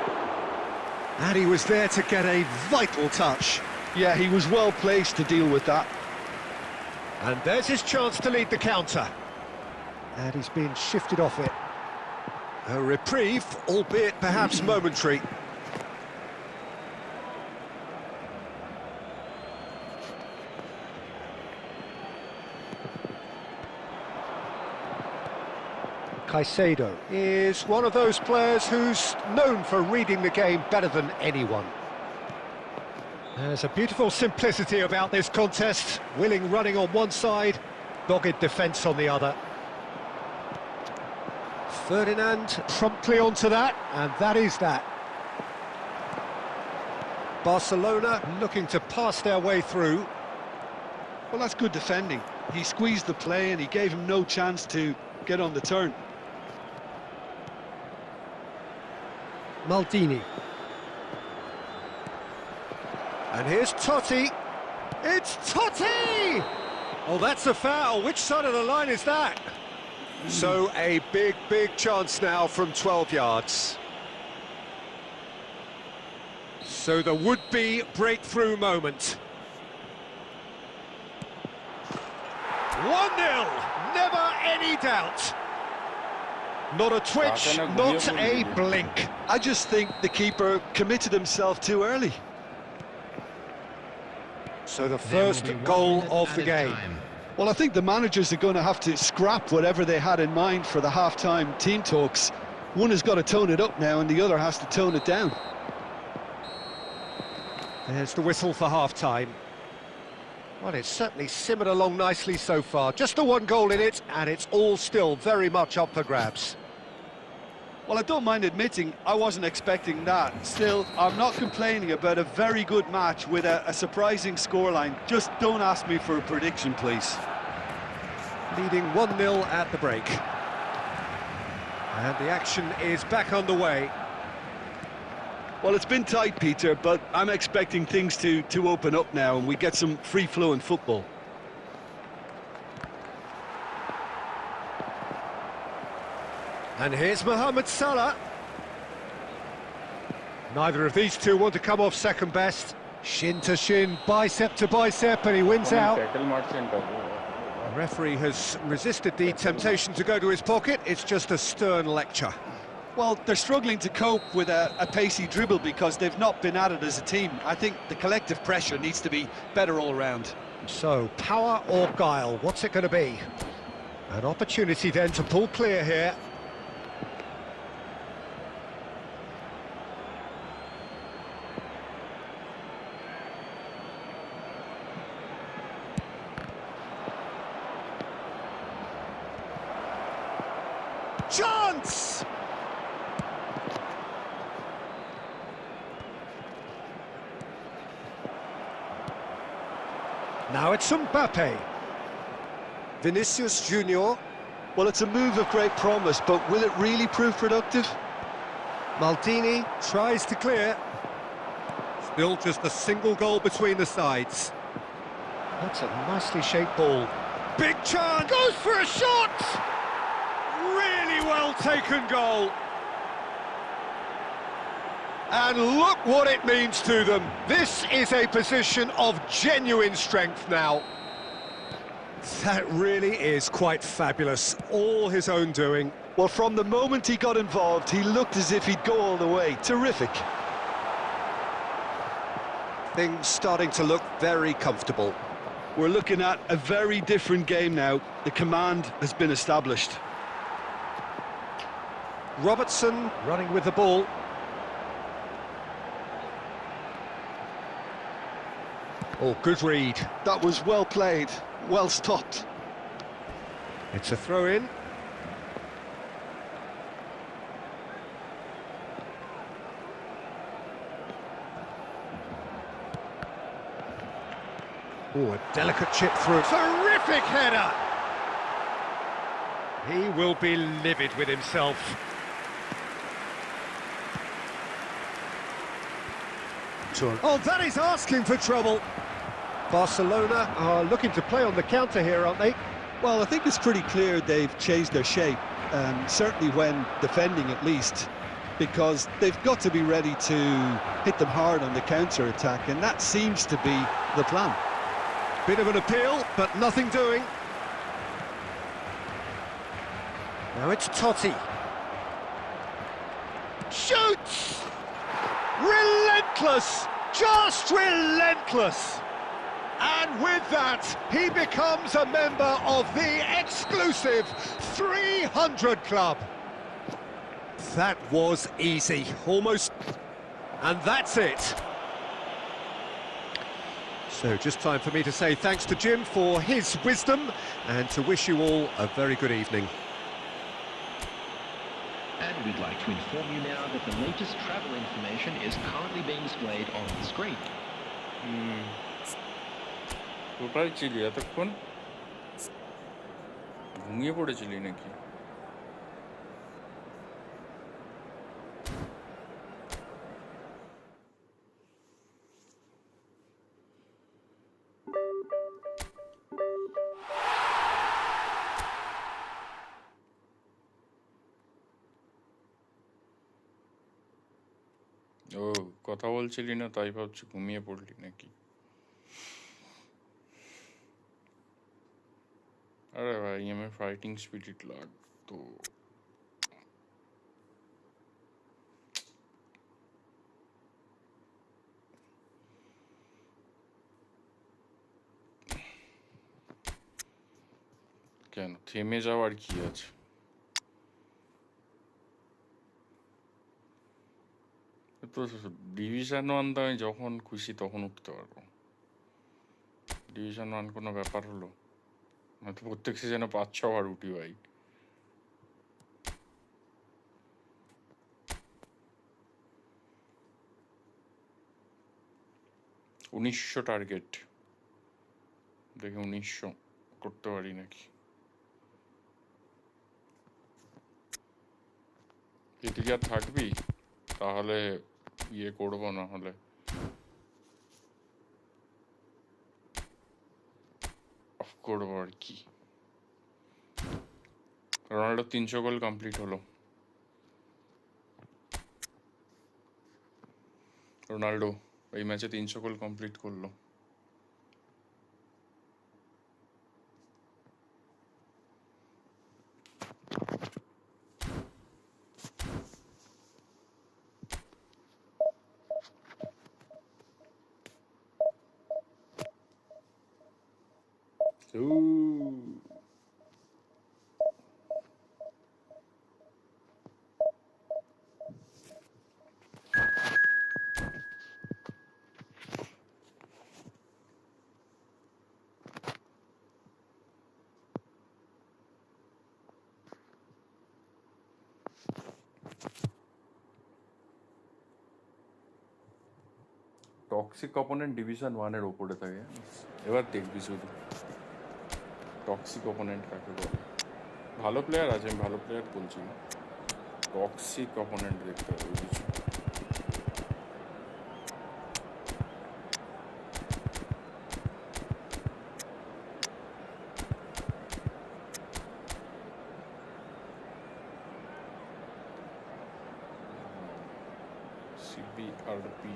And he was there to get a vital touch. Yeah, he was well placed to deal with that. And there's his chance to lead the counter. And he's been shifted off it. A reprieve, albeit perhaps momentary. Caicedo is one of those players who's known for reading the game better than anyone. There's a beautiful simplicity about this contest. Willing running on one side, dogged defence on the other. Ferdinand promptly onto that, and that is that. Barcelona looking to pass their way through. Well, that's good defending. He squeezed the play and he gave him no chance to get on the turn. Maldini. And here's Totti. It's Totti! Oh, that's a foul. Which side of the line is that? So a big chance now from 12 yards. So the would-be breakthrough moment. 1-0, never any doubt. Not a twitch, not a blink. I just think the keeper committed himself too early. So the first goal of the game. Well, I think the managers are going to have to scrap whatever they had in mind for the half-time team talks. One has got to tone it up now and the other has to tone it down. There's the whistle for half-time. Well, it's certainly simmered along nicely so far. Just the one goal in it, and it's all still very much up for grabs. Well, I don't mind admitting I wasn't expecting that. Still, I'm not complaining about a very good match with a surprising scoreline. Just don't ask me for a prediction, please. Leading 1-0 at the break. And the action is back underway. Well, it's been tight, Peter, but I'm expecting things to open up now and we get some free-flowing football. And here's Mohamed Salah. Neither of these two want to come off second best. Shin to shin, bicep to bicep, and he wins out. The referee has resisted the temptation to go to his pocket. It's just a stern lecture. Well, they're struggling to cope with a pacey dribble because they've not been at it as a team. I think the collective pressure needs to be better all round. So, power or guile, what's it going to be? An opportunity then to pull clear here. Chance! Now it's Mbappe. Vinicius Junior. Well, it's a move of great promise, but will it really prove productive? Maldini tries to clear. Still just a single goal between the sides. That's a nicely shaped ball. Big chance! Goes for a shot! Really well taken goal. And look what it means to them. This is a position of genuine strength now. That really is quite fabulous. All his own doing. Well, from the moment he got involved, he looked as if he'd go all the way. Terrific. Things starting to look very comfortable. We're looking at a very different game now. The command has been established. Robertson running with the ball. Oh, good read. That was well played, well stopped. It's a throw-in. Oh, a delicate chip through. Terrific header! He will be livid with himself. Oh, that is asking for trouble. Barcelona are looking to play on the counter here, aren't they? Well, I think it's pretty clear they've changed their shape, certainly when defending at least, because they've got to be ready to hit them hard on the counter-attack, and that seems to be the plan. Bit of an appeal, but nothing doing. Now it's Totti. Shoots! Relentless! Just relentless! And with that, he becomes a member of the exclusive 300 Club. That was easy, almost. And that's it. So just time for me to say thanks to Jim for his wisdom and to wish you all a very good evening. And we'd like to inform you now that the latest travel information is currently being displayed on the screen. কোথায় ছিলি এতক্ষণ? ঘুমিয়ে পড়েছিলি নাকি? ও কথা বলছিলি না তাই ভাবছি ঘুমিয়ে পড়লি নাকি। अरे भाई हमें फाइटिंग स्पिरिट लाग तो কেন থেমে যাওয়ার কি আছে। তো ডিভিশন 1 তো আমি যখন খুশি তখন উঠতে পারবো। ডিভিশন 1 কোনো ব্যাপার হলো? আমি তো প্রত্যেক সিজনে 5-6 বার উঠি ভাই। 1900 টার্গেট, দেখি 1900 করতে পারি নাকি। তুই কি আর থাকবি? তাহলে ইয়ে করবো, না হলে অফ করবো আর কি। রোনাল্ডো 300 গোল কমপ্লিট হলো। রোনাল্ডো এই ম্যাচে 300 গোল কমপ্লিট করলো। টক্সিক অপোনেন্ট ডিভিশন 1 এর উপরে থাকে। এবার দেখবি শুধু টক্সিক অপোনেন্ট কাকে বলে। ভালো প্লেয়ার আছে, আমি ভালো প্লেয়ার বলছি না, টক্সিক অপোনেন্ট দেখতে হবে কিছু। সিবিআরপি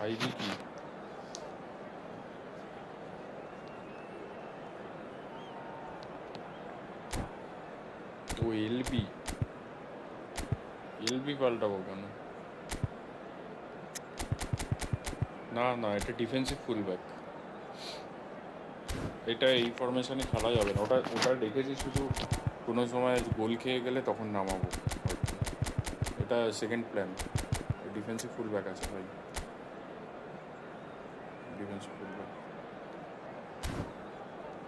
আইডি কি? ও এলবি পাল্টাবো কেন? না না, এটা ডিফেন্সিভ ফুলব্যাক, এটা এই ফরমেশনে খেলা যাবে না। ওটা দেখেছি শুধু কোনো সময় গোল খেয়ে গেলে তখন নামাবো। এটা সেকেন্ড প্ল্যান। ডিফেন্সিভ ফুলব্যাক আছে ভাই, ডিফেন্সিভ ফুলব্যাক,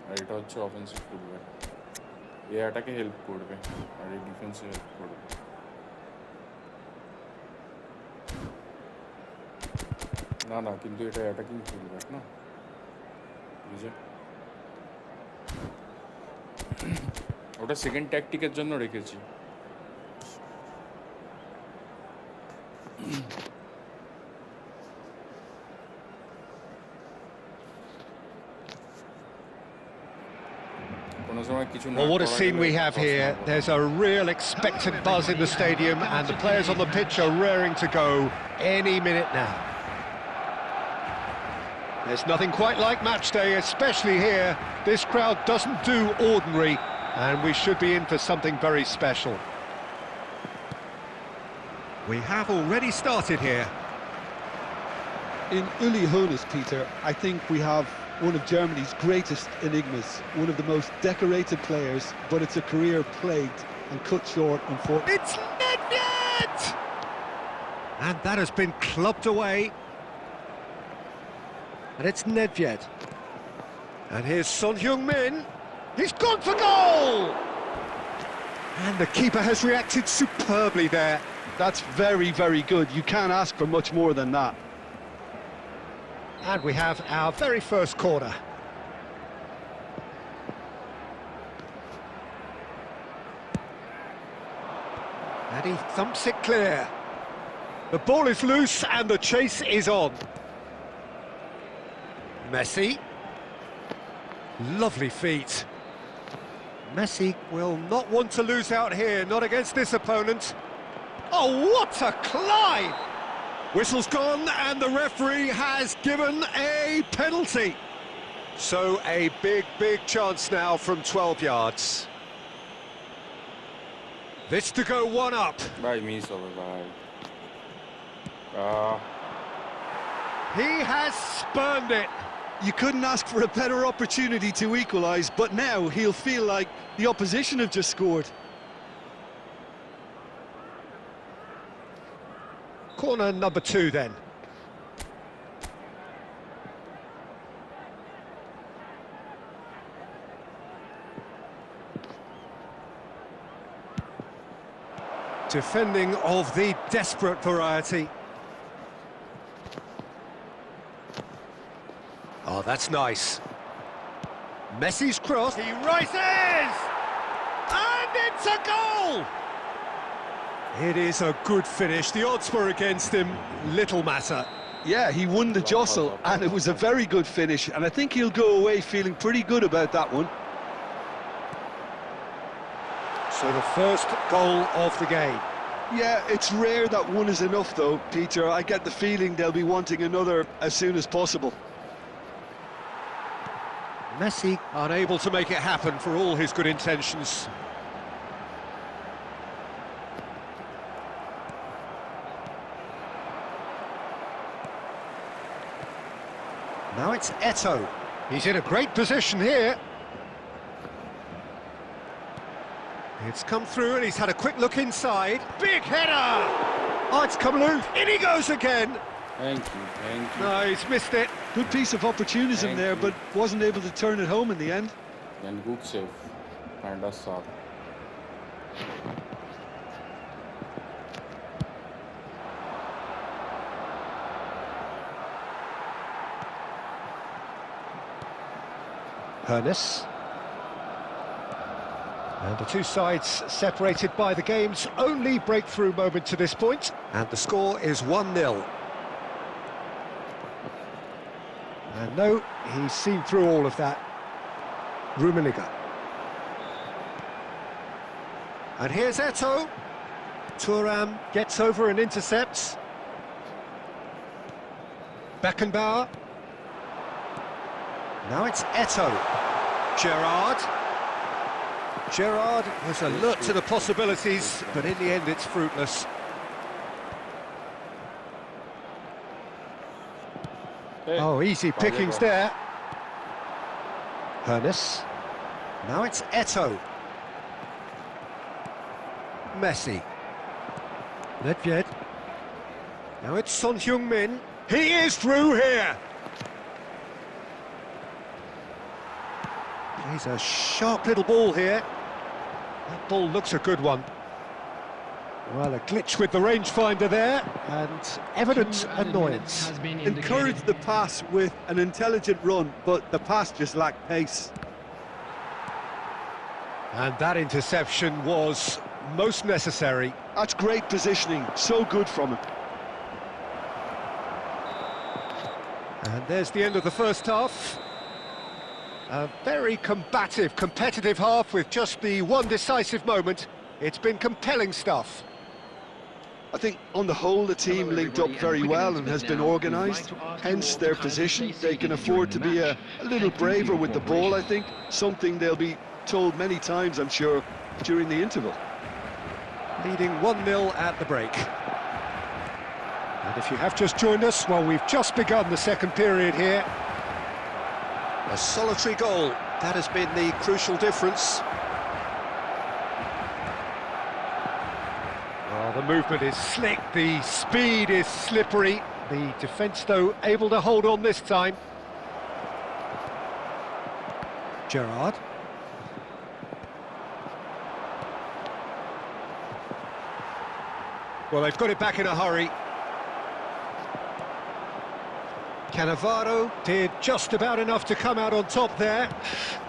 আর এটা হচ্ছে অফেন্সিভ ফুলব্যাক। এ অ্যাটাকে হেল্প করবে আর এই ডিফেন্সে হেল্প করবে। না না, কিন্তু এটা অ্যাটাকিং ফুলব্যাক না, বুঝে? ওটা সেকেন্ড ট্যাকটিকের জন্য রেখেছি। Well, what a scene we have here. There's a real expectant buzz in the stadium, and the players on the pitch are raring to go any minute now. There's nothing quite like match day, especially here. This crowd doesn't do ordinary, and we should be in for something very special. We have already started here. In Uli Hoeneß, Peter, I think we have one of Germany's greatest enigmas, one of the most decorated players, but it's a career plagued and cut short, unfortunately. It's Nedved! And that has been clubbed away. And it's Nedved. And here's Son Heung-min. He's gone for goal! And the keeper has reacted superbly there. That's very, very good. You can't ask for much more than that. And we have our very first corner. And he thumps it clear. The ball is loose and the chase is on. Messi. Lovely feet. Messi will not want to lose out here, not against this opponent. Oh, what a climb! Whistle's gone, and the referee has given a penalty. So a big, big chance now from 12 yards. This to go one up. भाई miss हो गया भाई He has spurned it. You couldn't ask for a better opportunity to equalise, but now he'll feel like the opposition have just scored. Corner number 2 then. Defending of the desperate variety. Oh, that's nice. Messi's cross. He rises! And it's a goal! It is a good finish. The odds were against him. Little matter. Yeah, he won the jostle, and it was a very good finish, and I think he'll go away feeling pretty good about that one. So the first goal of the game. Yeah, it's rare that one is enough, though, Peter. I get the feeling they'll be wanting another as soon as possible. Messi unable to make it happen for all his good intentions. Now it's Eto'o. He's in a great position here. It's come through and he's had a quick look inside. Big header! Oh, it's come loose. In he goes again. Thank you. No, he's missed it. Good piece of opportunism Thank there, you. but wasn't able to turn it home in the end. And good save. And a sub. Heung. And the two sides separated by the game's only breakthrough moment to this point. And the score is 1-0. And no, he's seen through all of that. Rummenigge. And here's Eto'o. Thuram gets over and intercepts. Beckenbauer. Now it's Eto'o. Gerrard was alert to the possibilities, but in the end it's fruitless. Oh, easy pickings there. Heung. Now it's Eto'o. Messi. Nedved. Now it's Son Heung-min. He is through here. He's a sharp little ball here. That ball looks a good one. Well, a glitch with the rangefinder there, and evident annoyance. Encouraged the pass with an intelligent run, but the pass just lacked pace. And that interception was most necessary. That's great positioning, so good from him. And there's the end of the first half. A very combative, competitive half with just the one decisive moment. It's been compelling stuff. I think on the whole the team linked up very well and has been organised, hence their position. They can afford to be a little braver with the ball, I think, something they'll be told many times, I'm sure, during the interval. Leading 1-0 at the break. And if you have just joined us, well, we've just begun the second period here. A solitary goal, that has been the crucial difference. Well, the movement is slick, the speed is slippery. The defence, though, able to hold on this time. Gerrard. Well, they've got it back in a hurry. Cannavaro did just about enough to come out on top there.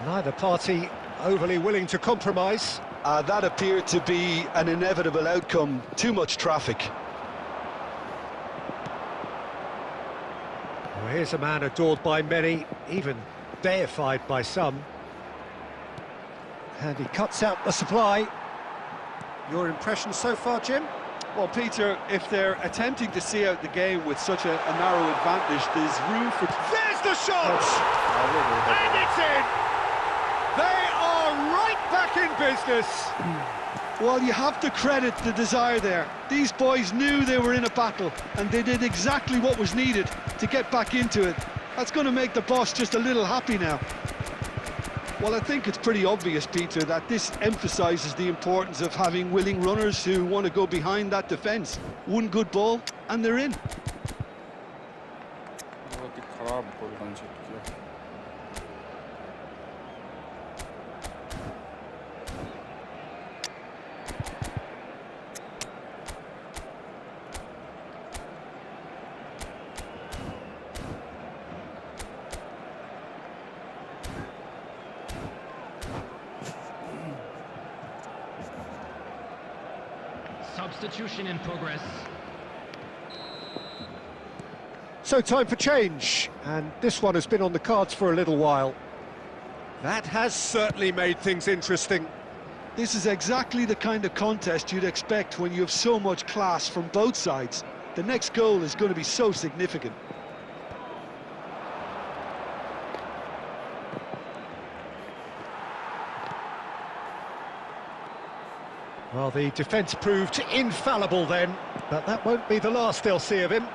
Neither party overly willing to compromise. That appeared to be an inevitable outcome. Too much traffic. Well, here's a man adored by many, even deified by some. And he cuts out the supply. Your impression so far, Jim? Well, Peter, if they're attempting to see out the game with such a narrow advantage, there's room for... There's the shot! And it's in! They are right back in business! Well, you have to credit the desire there. These boys knew they were in a battle, and they did exactly what was needed to get back into it. That's going to make the boss just a little happy now. Well, I think it's pretty obvious, Peter, that this emphasises the importance of having willing runners who want to go behind that defence. One good ball, and they're in. बहुत ही खराब गोल concept किया. Substitution in progress. So time for change, and this one has been on the cards for a little while. That has certainly made things interesting. This is exactly the kind of contest you'd expect when you have so much class from both sides. The next goal is going to be so significant. Well, the defence proved infallible then, but that won't be the last they'll see of him.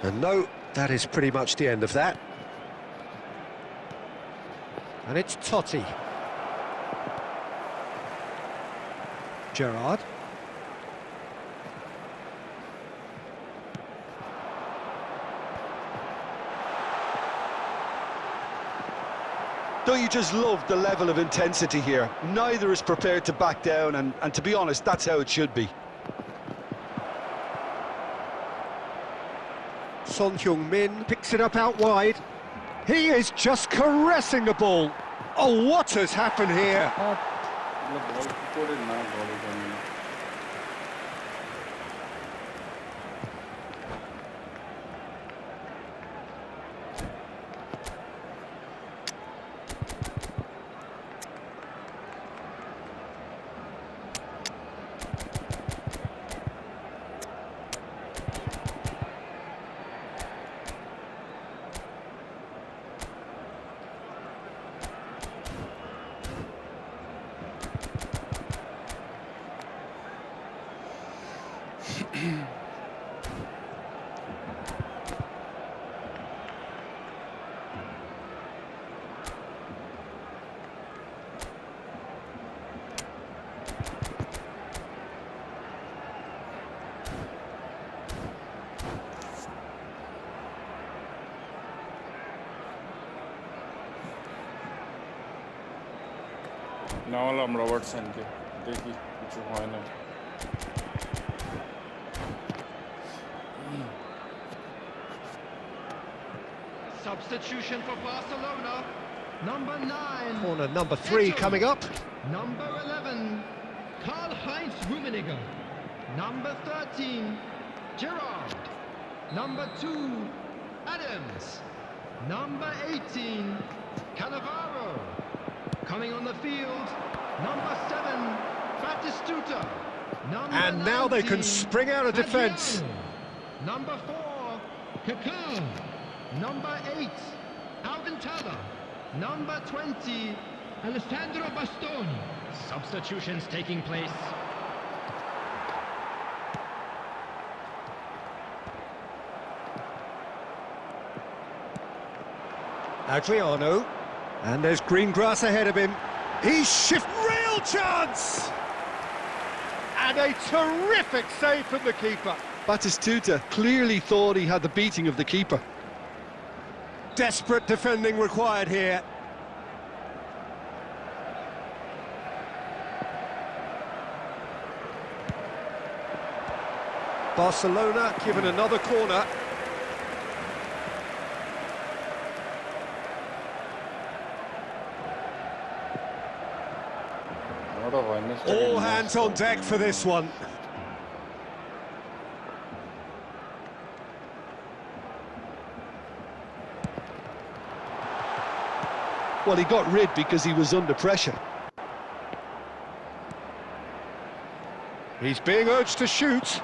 And no, that is pretty much the end of that. And it's Totti. Gerrard. Don't you just love the level of intensity here? Neither is prepared to back down, and to be honest, that's how it should be. Heung picks it up out wide. He is just caressing the ball. Oh, what has happened here? मतलब ball को ना ball करने. malayalam Robertson के देखी कुछ हुआ ना. Substitution for Barcelona. Number 9. Corner number 3 coming up. Number 11, Karl-Heinz Rummenigge. Number 13, Gerrard. Number 2, Adams. Number 18, Cannavaro. Coming on the field, number 7, Batistuta. Number And now they can 19, spring out of defence. Fagiano. Number 4, Kaká. Number 8, Alcantara. Number 20, Alessandro Bastoni. Substitutions taking place. Adriano. And there's green grass ahead of him. He's real chance! And a terrific save from the keeper. Batistuta clearly thought he had the beating of the keeper. Desperate defending required here. Barcelona given another corner. All hands on deck for this one. Well, he got rid because he was under pressure. He's being urged to shoot.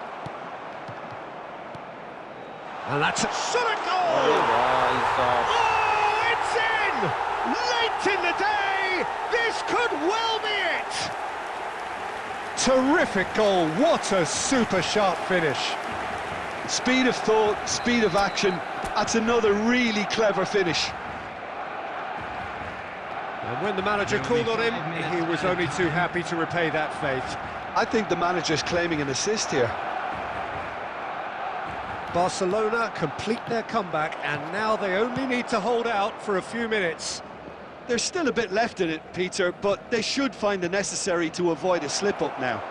And that's a shot at goal! Oh, it's in! Late in the day! This could well be it! Terrific goal, what a super sharp finish. Speed of thought, speed of action, that's another really clever finish. And when the manager called on him, he was only too happy to repay that faith. I think the manager's claiming an assist here. Barcelona complete their comeback, and now they only need to hold out for a few minutes. There's still a bit left in it, Peter, but they should find the necessary to avoid a slip-up now.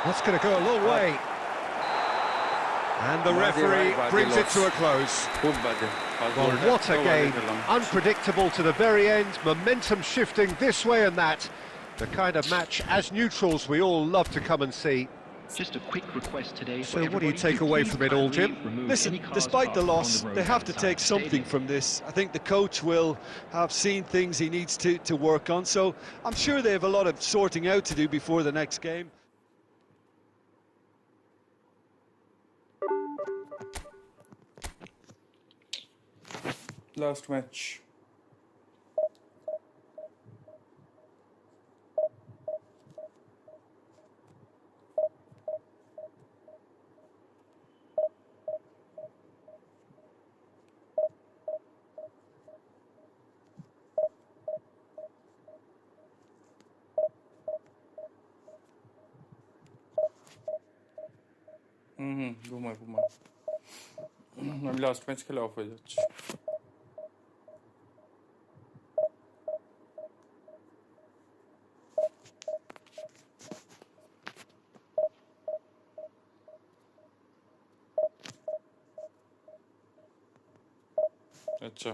That's going to go a long way. And the referee brings it to a close. Well, what a game. Unpredictable to the very end, momentum shifting this way and that. The kind of match, as neutrals, we all love to come and see. Just a quick request today. So what do you take away from it all, Jim? Listen, despite the loss, they have to take something from this. I think the coach will have seen things he needs to work on, so I'm sure they have a lot of sorting out to do before the next game. Last match. ঘুমাই আমি last match খেলে of হয়ে যাচ্ছি আচ্ছা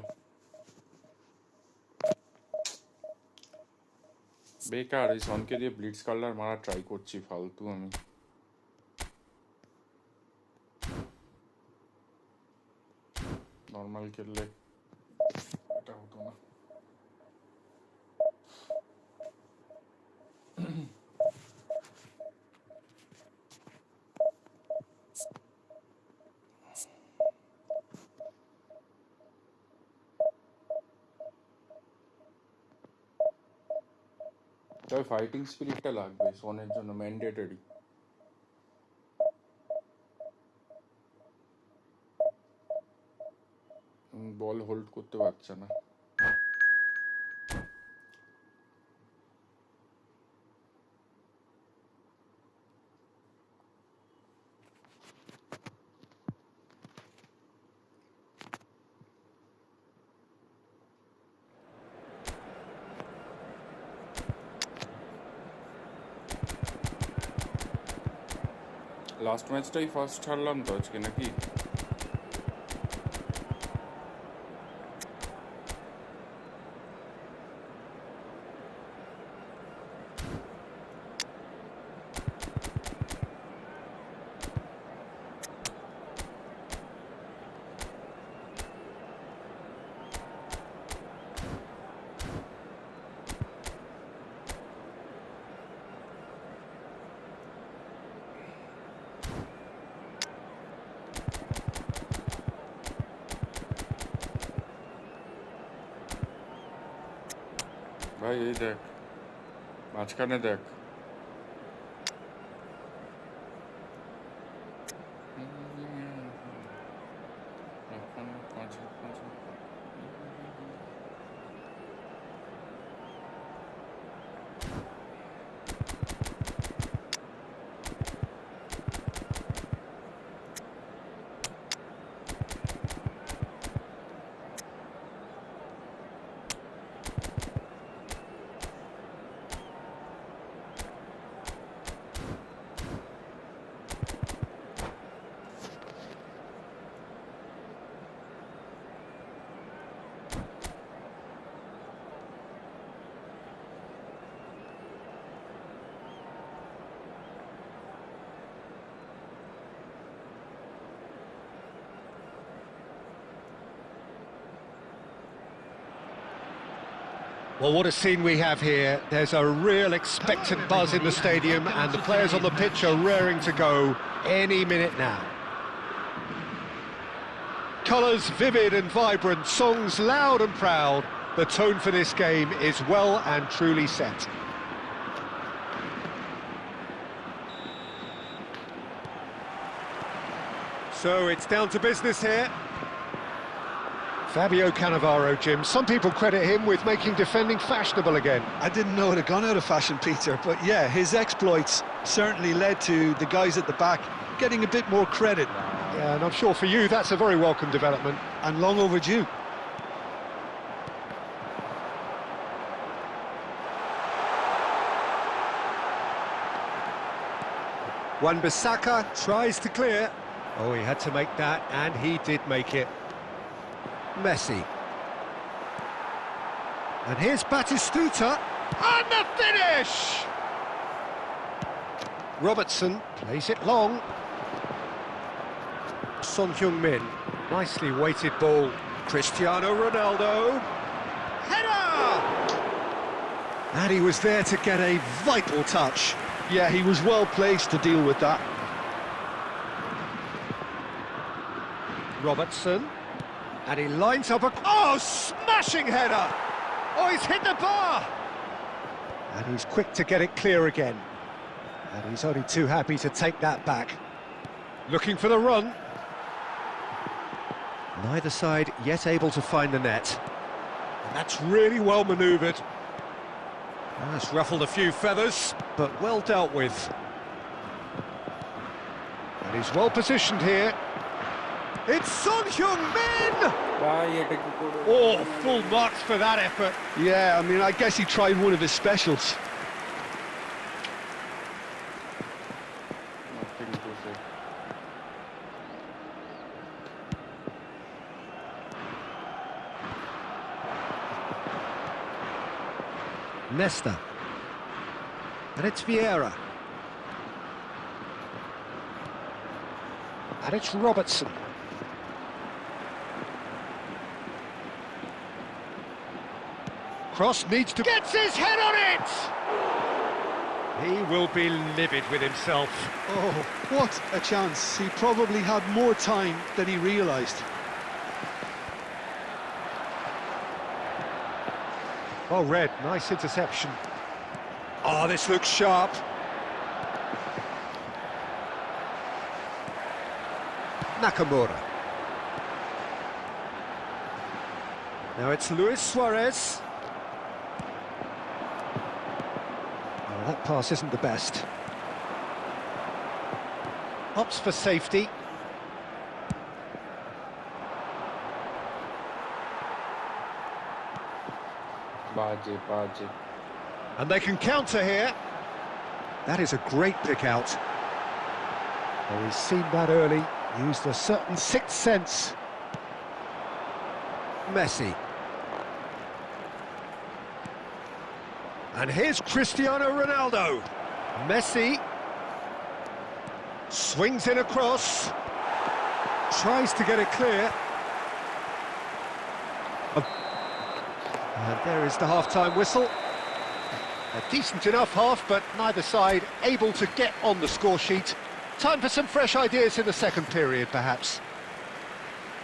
বেকার এই সনকে দিয়ে blitz colour মারা ট্রাই করছি ফালতু আমি নরমাল খেললে এটা হতো না তবে ফাইটিং স্পিরিটটা লাগবে সোনের জন্য ম্যান্ডেটরি বল হোল্ড করতে পারছে না লাস্ট ম্যাচটাই ফার্স্ট হারলাম তো আজকে নাকি ভাই এই দেখ মাঝখানে দেখ Well, what a scene we have here. There's a real expectant buzz in the stadium, and the players on the pitch are raring to go any minute now. Colours vivid and vibrant, songs loud and proud. The tone for this game is well and truly set. So it's down to business here. Fabio Cannavaro, Jim. Some people credit him with making defending fashionable again. I didn't know it had gone out of fashion, Peter, but yeah, his exploits certainly led to the guys at the back getting a bit more credit. Yeah, and I'm sure for you that's a very welcome development. And long overdue. Wan-Bissaka tries to clear. Oh, he had to make that, and he did make it. Messi. And here's Batistuta. And the finish! Robertson plays it long. Heung. Nicely weighted ball. Cristiano Ronaldo. Header! And he was there to get a vital touch. Yeah, he was well placed to deal with that. Robertson. And he lines up a... Oh, smashing header! Oh, he's hit the bar! And he's quick to get it clear again. And he's only too happy to take that back. Looking for the run. Neither side yet able to find the net. And that's really well manoeuvred. That's ruffled a few feathers, but well dealt with. And he's well positioned here. It's Heung. Oh, full marks for that effort. Yeah, I mean, I guess he tried one of his specials. Nesta. And it's Vieira. And it's Robertson. Cross needs to... Gets his head on it! He will be livid with himself. Oh, what a chance. He probably had more time than he realised. Oh, Red, nice interception. Oh, this looks sharp. Nakamura. Now it's Luis Suarez. Oh, that pass isn't the best. Opts for safety. And they can counter here. That is a great pick out. Oh, he's seen that early, used a certain sixth sense. Messi. And here's Cristiano Ronaldo. Messi swings in across, tries to get it clear. And there is the half-time whistle. A decent enough half, but neither side able to get on the score sheet. Time for some fresh ideas in the second period, perhaps.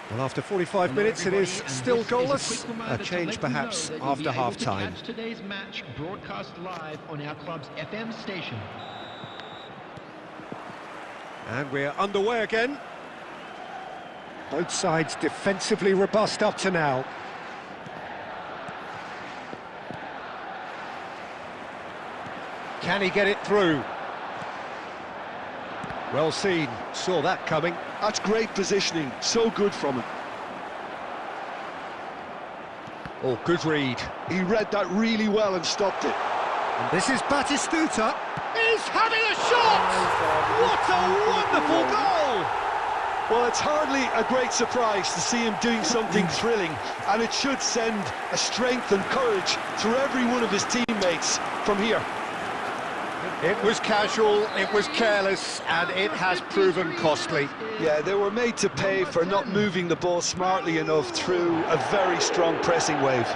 Well, after 45 minutes, it is still goalless. A change, perhaps, after half-time. Today's match broadcast live on our club's FM station. And we're underway again. Both sides defensively robust up to now. Can he get it through? Well seen, saw that coming. That's great positioning, so good from him. Oh, good read. He read that really well and stopped it. And this is Batistuta. He's having a shot! What a wonderful goal! Well, it's hardly a great surprise to see him doing something thrilling, and it should send a strength and courage through every one of his teammates from here. It was casual, it was careless, and it has proven costly. Yeah, they were made to pay for not moving the ball smartly enough through a very strong pressing wave.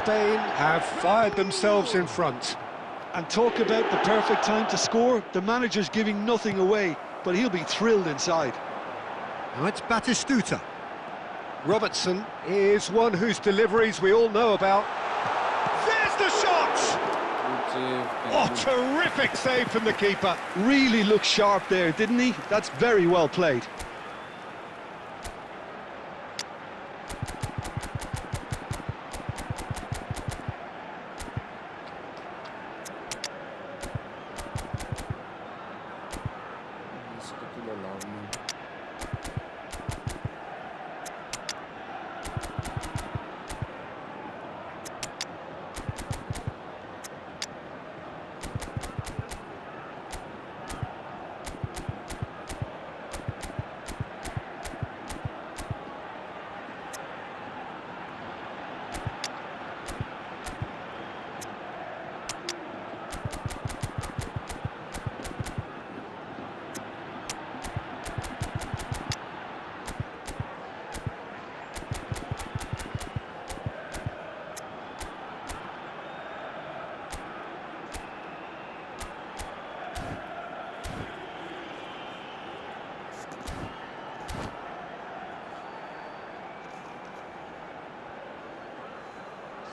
Spain have fired themselves in front. And talk about the perfect time to score. The manager's giving nothing away, but he'll be thrilled inside. Now it's Batistuta. Robertson is one whose deliveries we all know about. There's the shot! Good save. Oh, terrific save from the keeper. Really looked sharp there, didn't he? That's very well played. इसको तो allowed नहीं.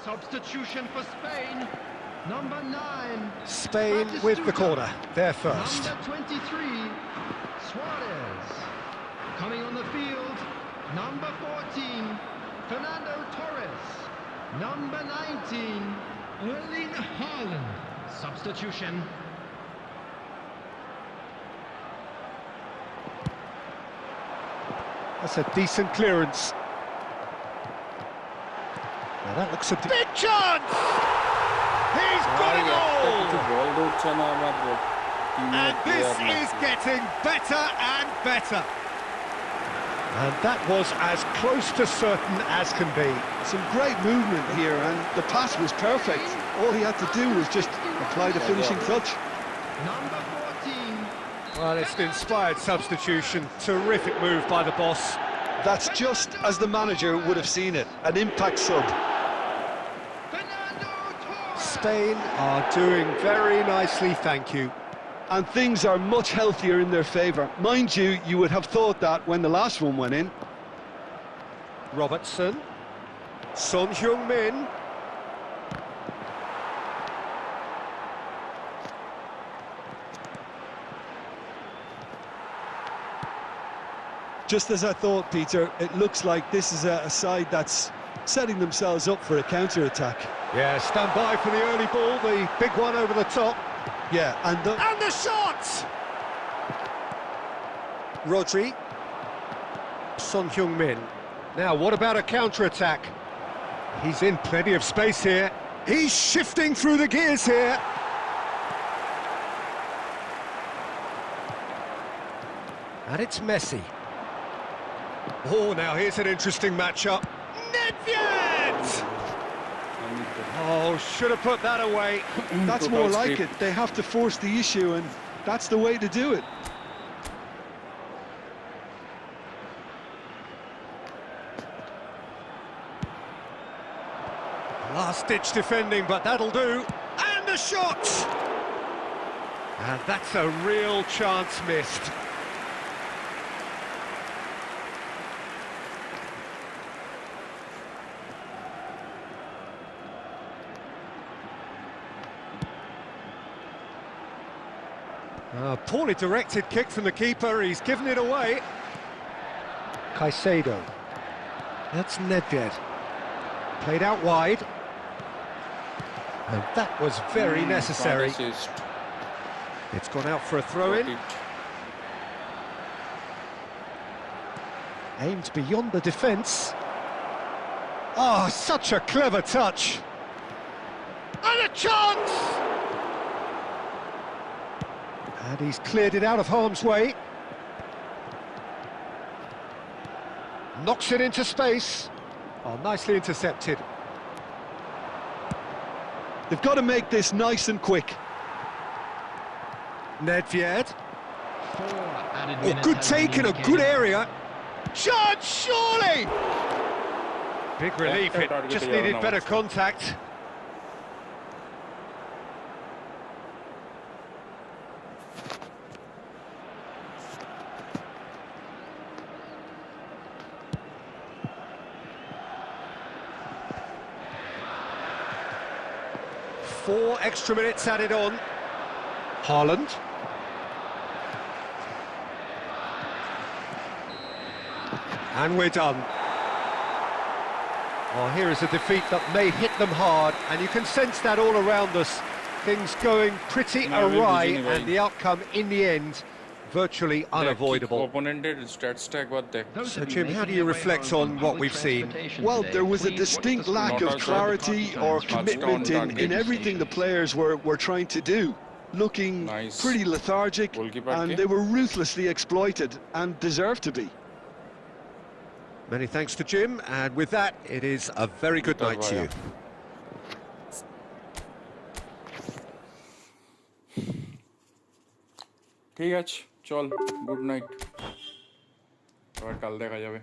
Substitution for Spain. Number 9. Spain with the corner, they're first. Number 23, Suarez. Coming on the field, number 14, Fernando Torres. Number 19, Erling Haaland. Substitution. That's a decent clearance. Now that looks a big chance! He's got a goal! And this is getting better and better. And that was as close to certain as can be. Some great movement here, and the pass was perfect. All he had to do was just apply the finishing touch. Number 14. Well, it's an inspired substitution. Terrific move by the boss. That's just as the manager would have seen it. An impact sub. Spain are doing very nicely, thank you. And things are much healthier in their favour. Mind you, you would have thought that when the last one went in. Robertson. Son Heung-min. Just as I thought, Peter, it looks like this is a side that's setting themselves up for a counter-attack. Yeah, stand by for the early ball, the big one over the top. Yeah, and the shot! Rodri. Son Heung-min. Now, what about a counter-attack? He's in plenty of space here. He's shifting through the gears here. And it's Messi. Oh, now here's an interesting matchup. Nedved! Oh, should have put that away. That's more like it. They have to force the issue, and that's the way to do it. Last-ditch defending, but that'll do. And the shot! And that's a real chance missed. A poorly directed kick from the keeper, he's given it away. Caicedo. That's Nedved. Played out wide. And that was very necessary. It's gone out for a throw-in. Aimed beyond the defence. Oh, such a clever touch. And a chance! And he's cleared it out of harm's way. Knocks it into space. Oh, nicely intercepted. They've got to make this nice and quick. Nedved. Oh, good take in a good area. Chance, surely! Big relief, it just needed better contact. Four extra minutes added on. Haaland. And we're done. Well, here is a defeat that may hit them hard, and you can sense that all around us. Things going pretty awry, and the outcome in the end virtually unavoidable. So, Jim, how do you reflect on what we've seen? Well, there was a distinct lack of clarity or commitment in everything the players were trying to do. Looking pretty lethargic, and they were ruthlessly exploited and deserved to be. Many thanks to Jim, and with that, it is a very good night to you. ঠিক আছে, চল, good night, আবার কাল দেখা যাবে।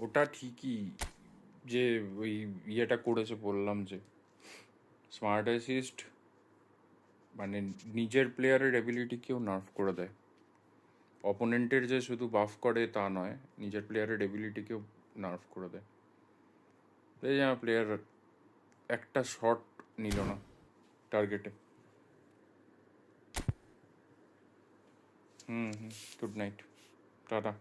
ওটা ঠিকই যে ওই ইয়েটা করেছে, বললাম যে স্মার্ট অ্যাসিস্ট মানে নিজের প্লেয়ারের এবিলিটিকেও নার্ভ করে দেয়। অপোনেন্টের যে শুধু বাফ করে তা নয়, নিজের প্লেয়ারের এবিলিটিকেও নার্ভ করে দেয়। এই যে আমার প্লেয়ার একটা শট নিল না টার্গেটে। Good night, tata.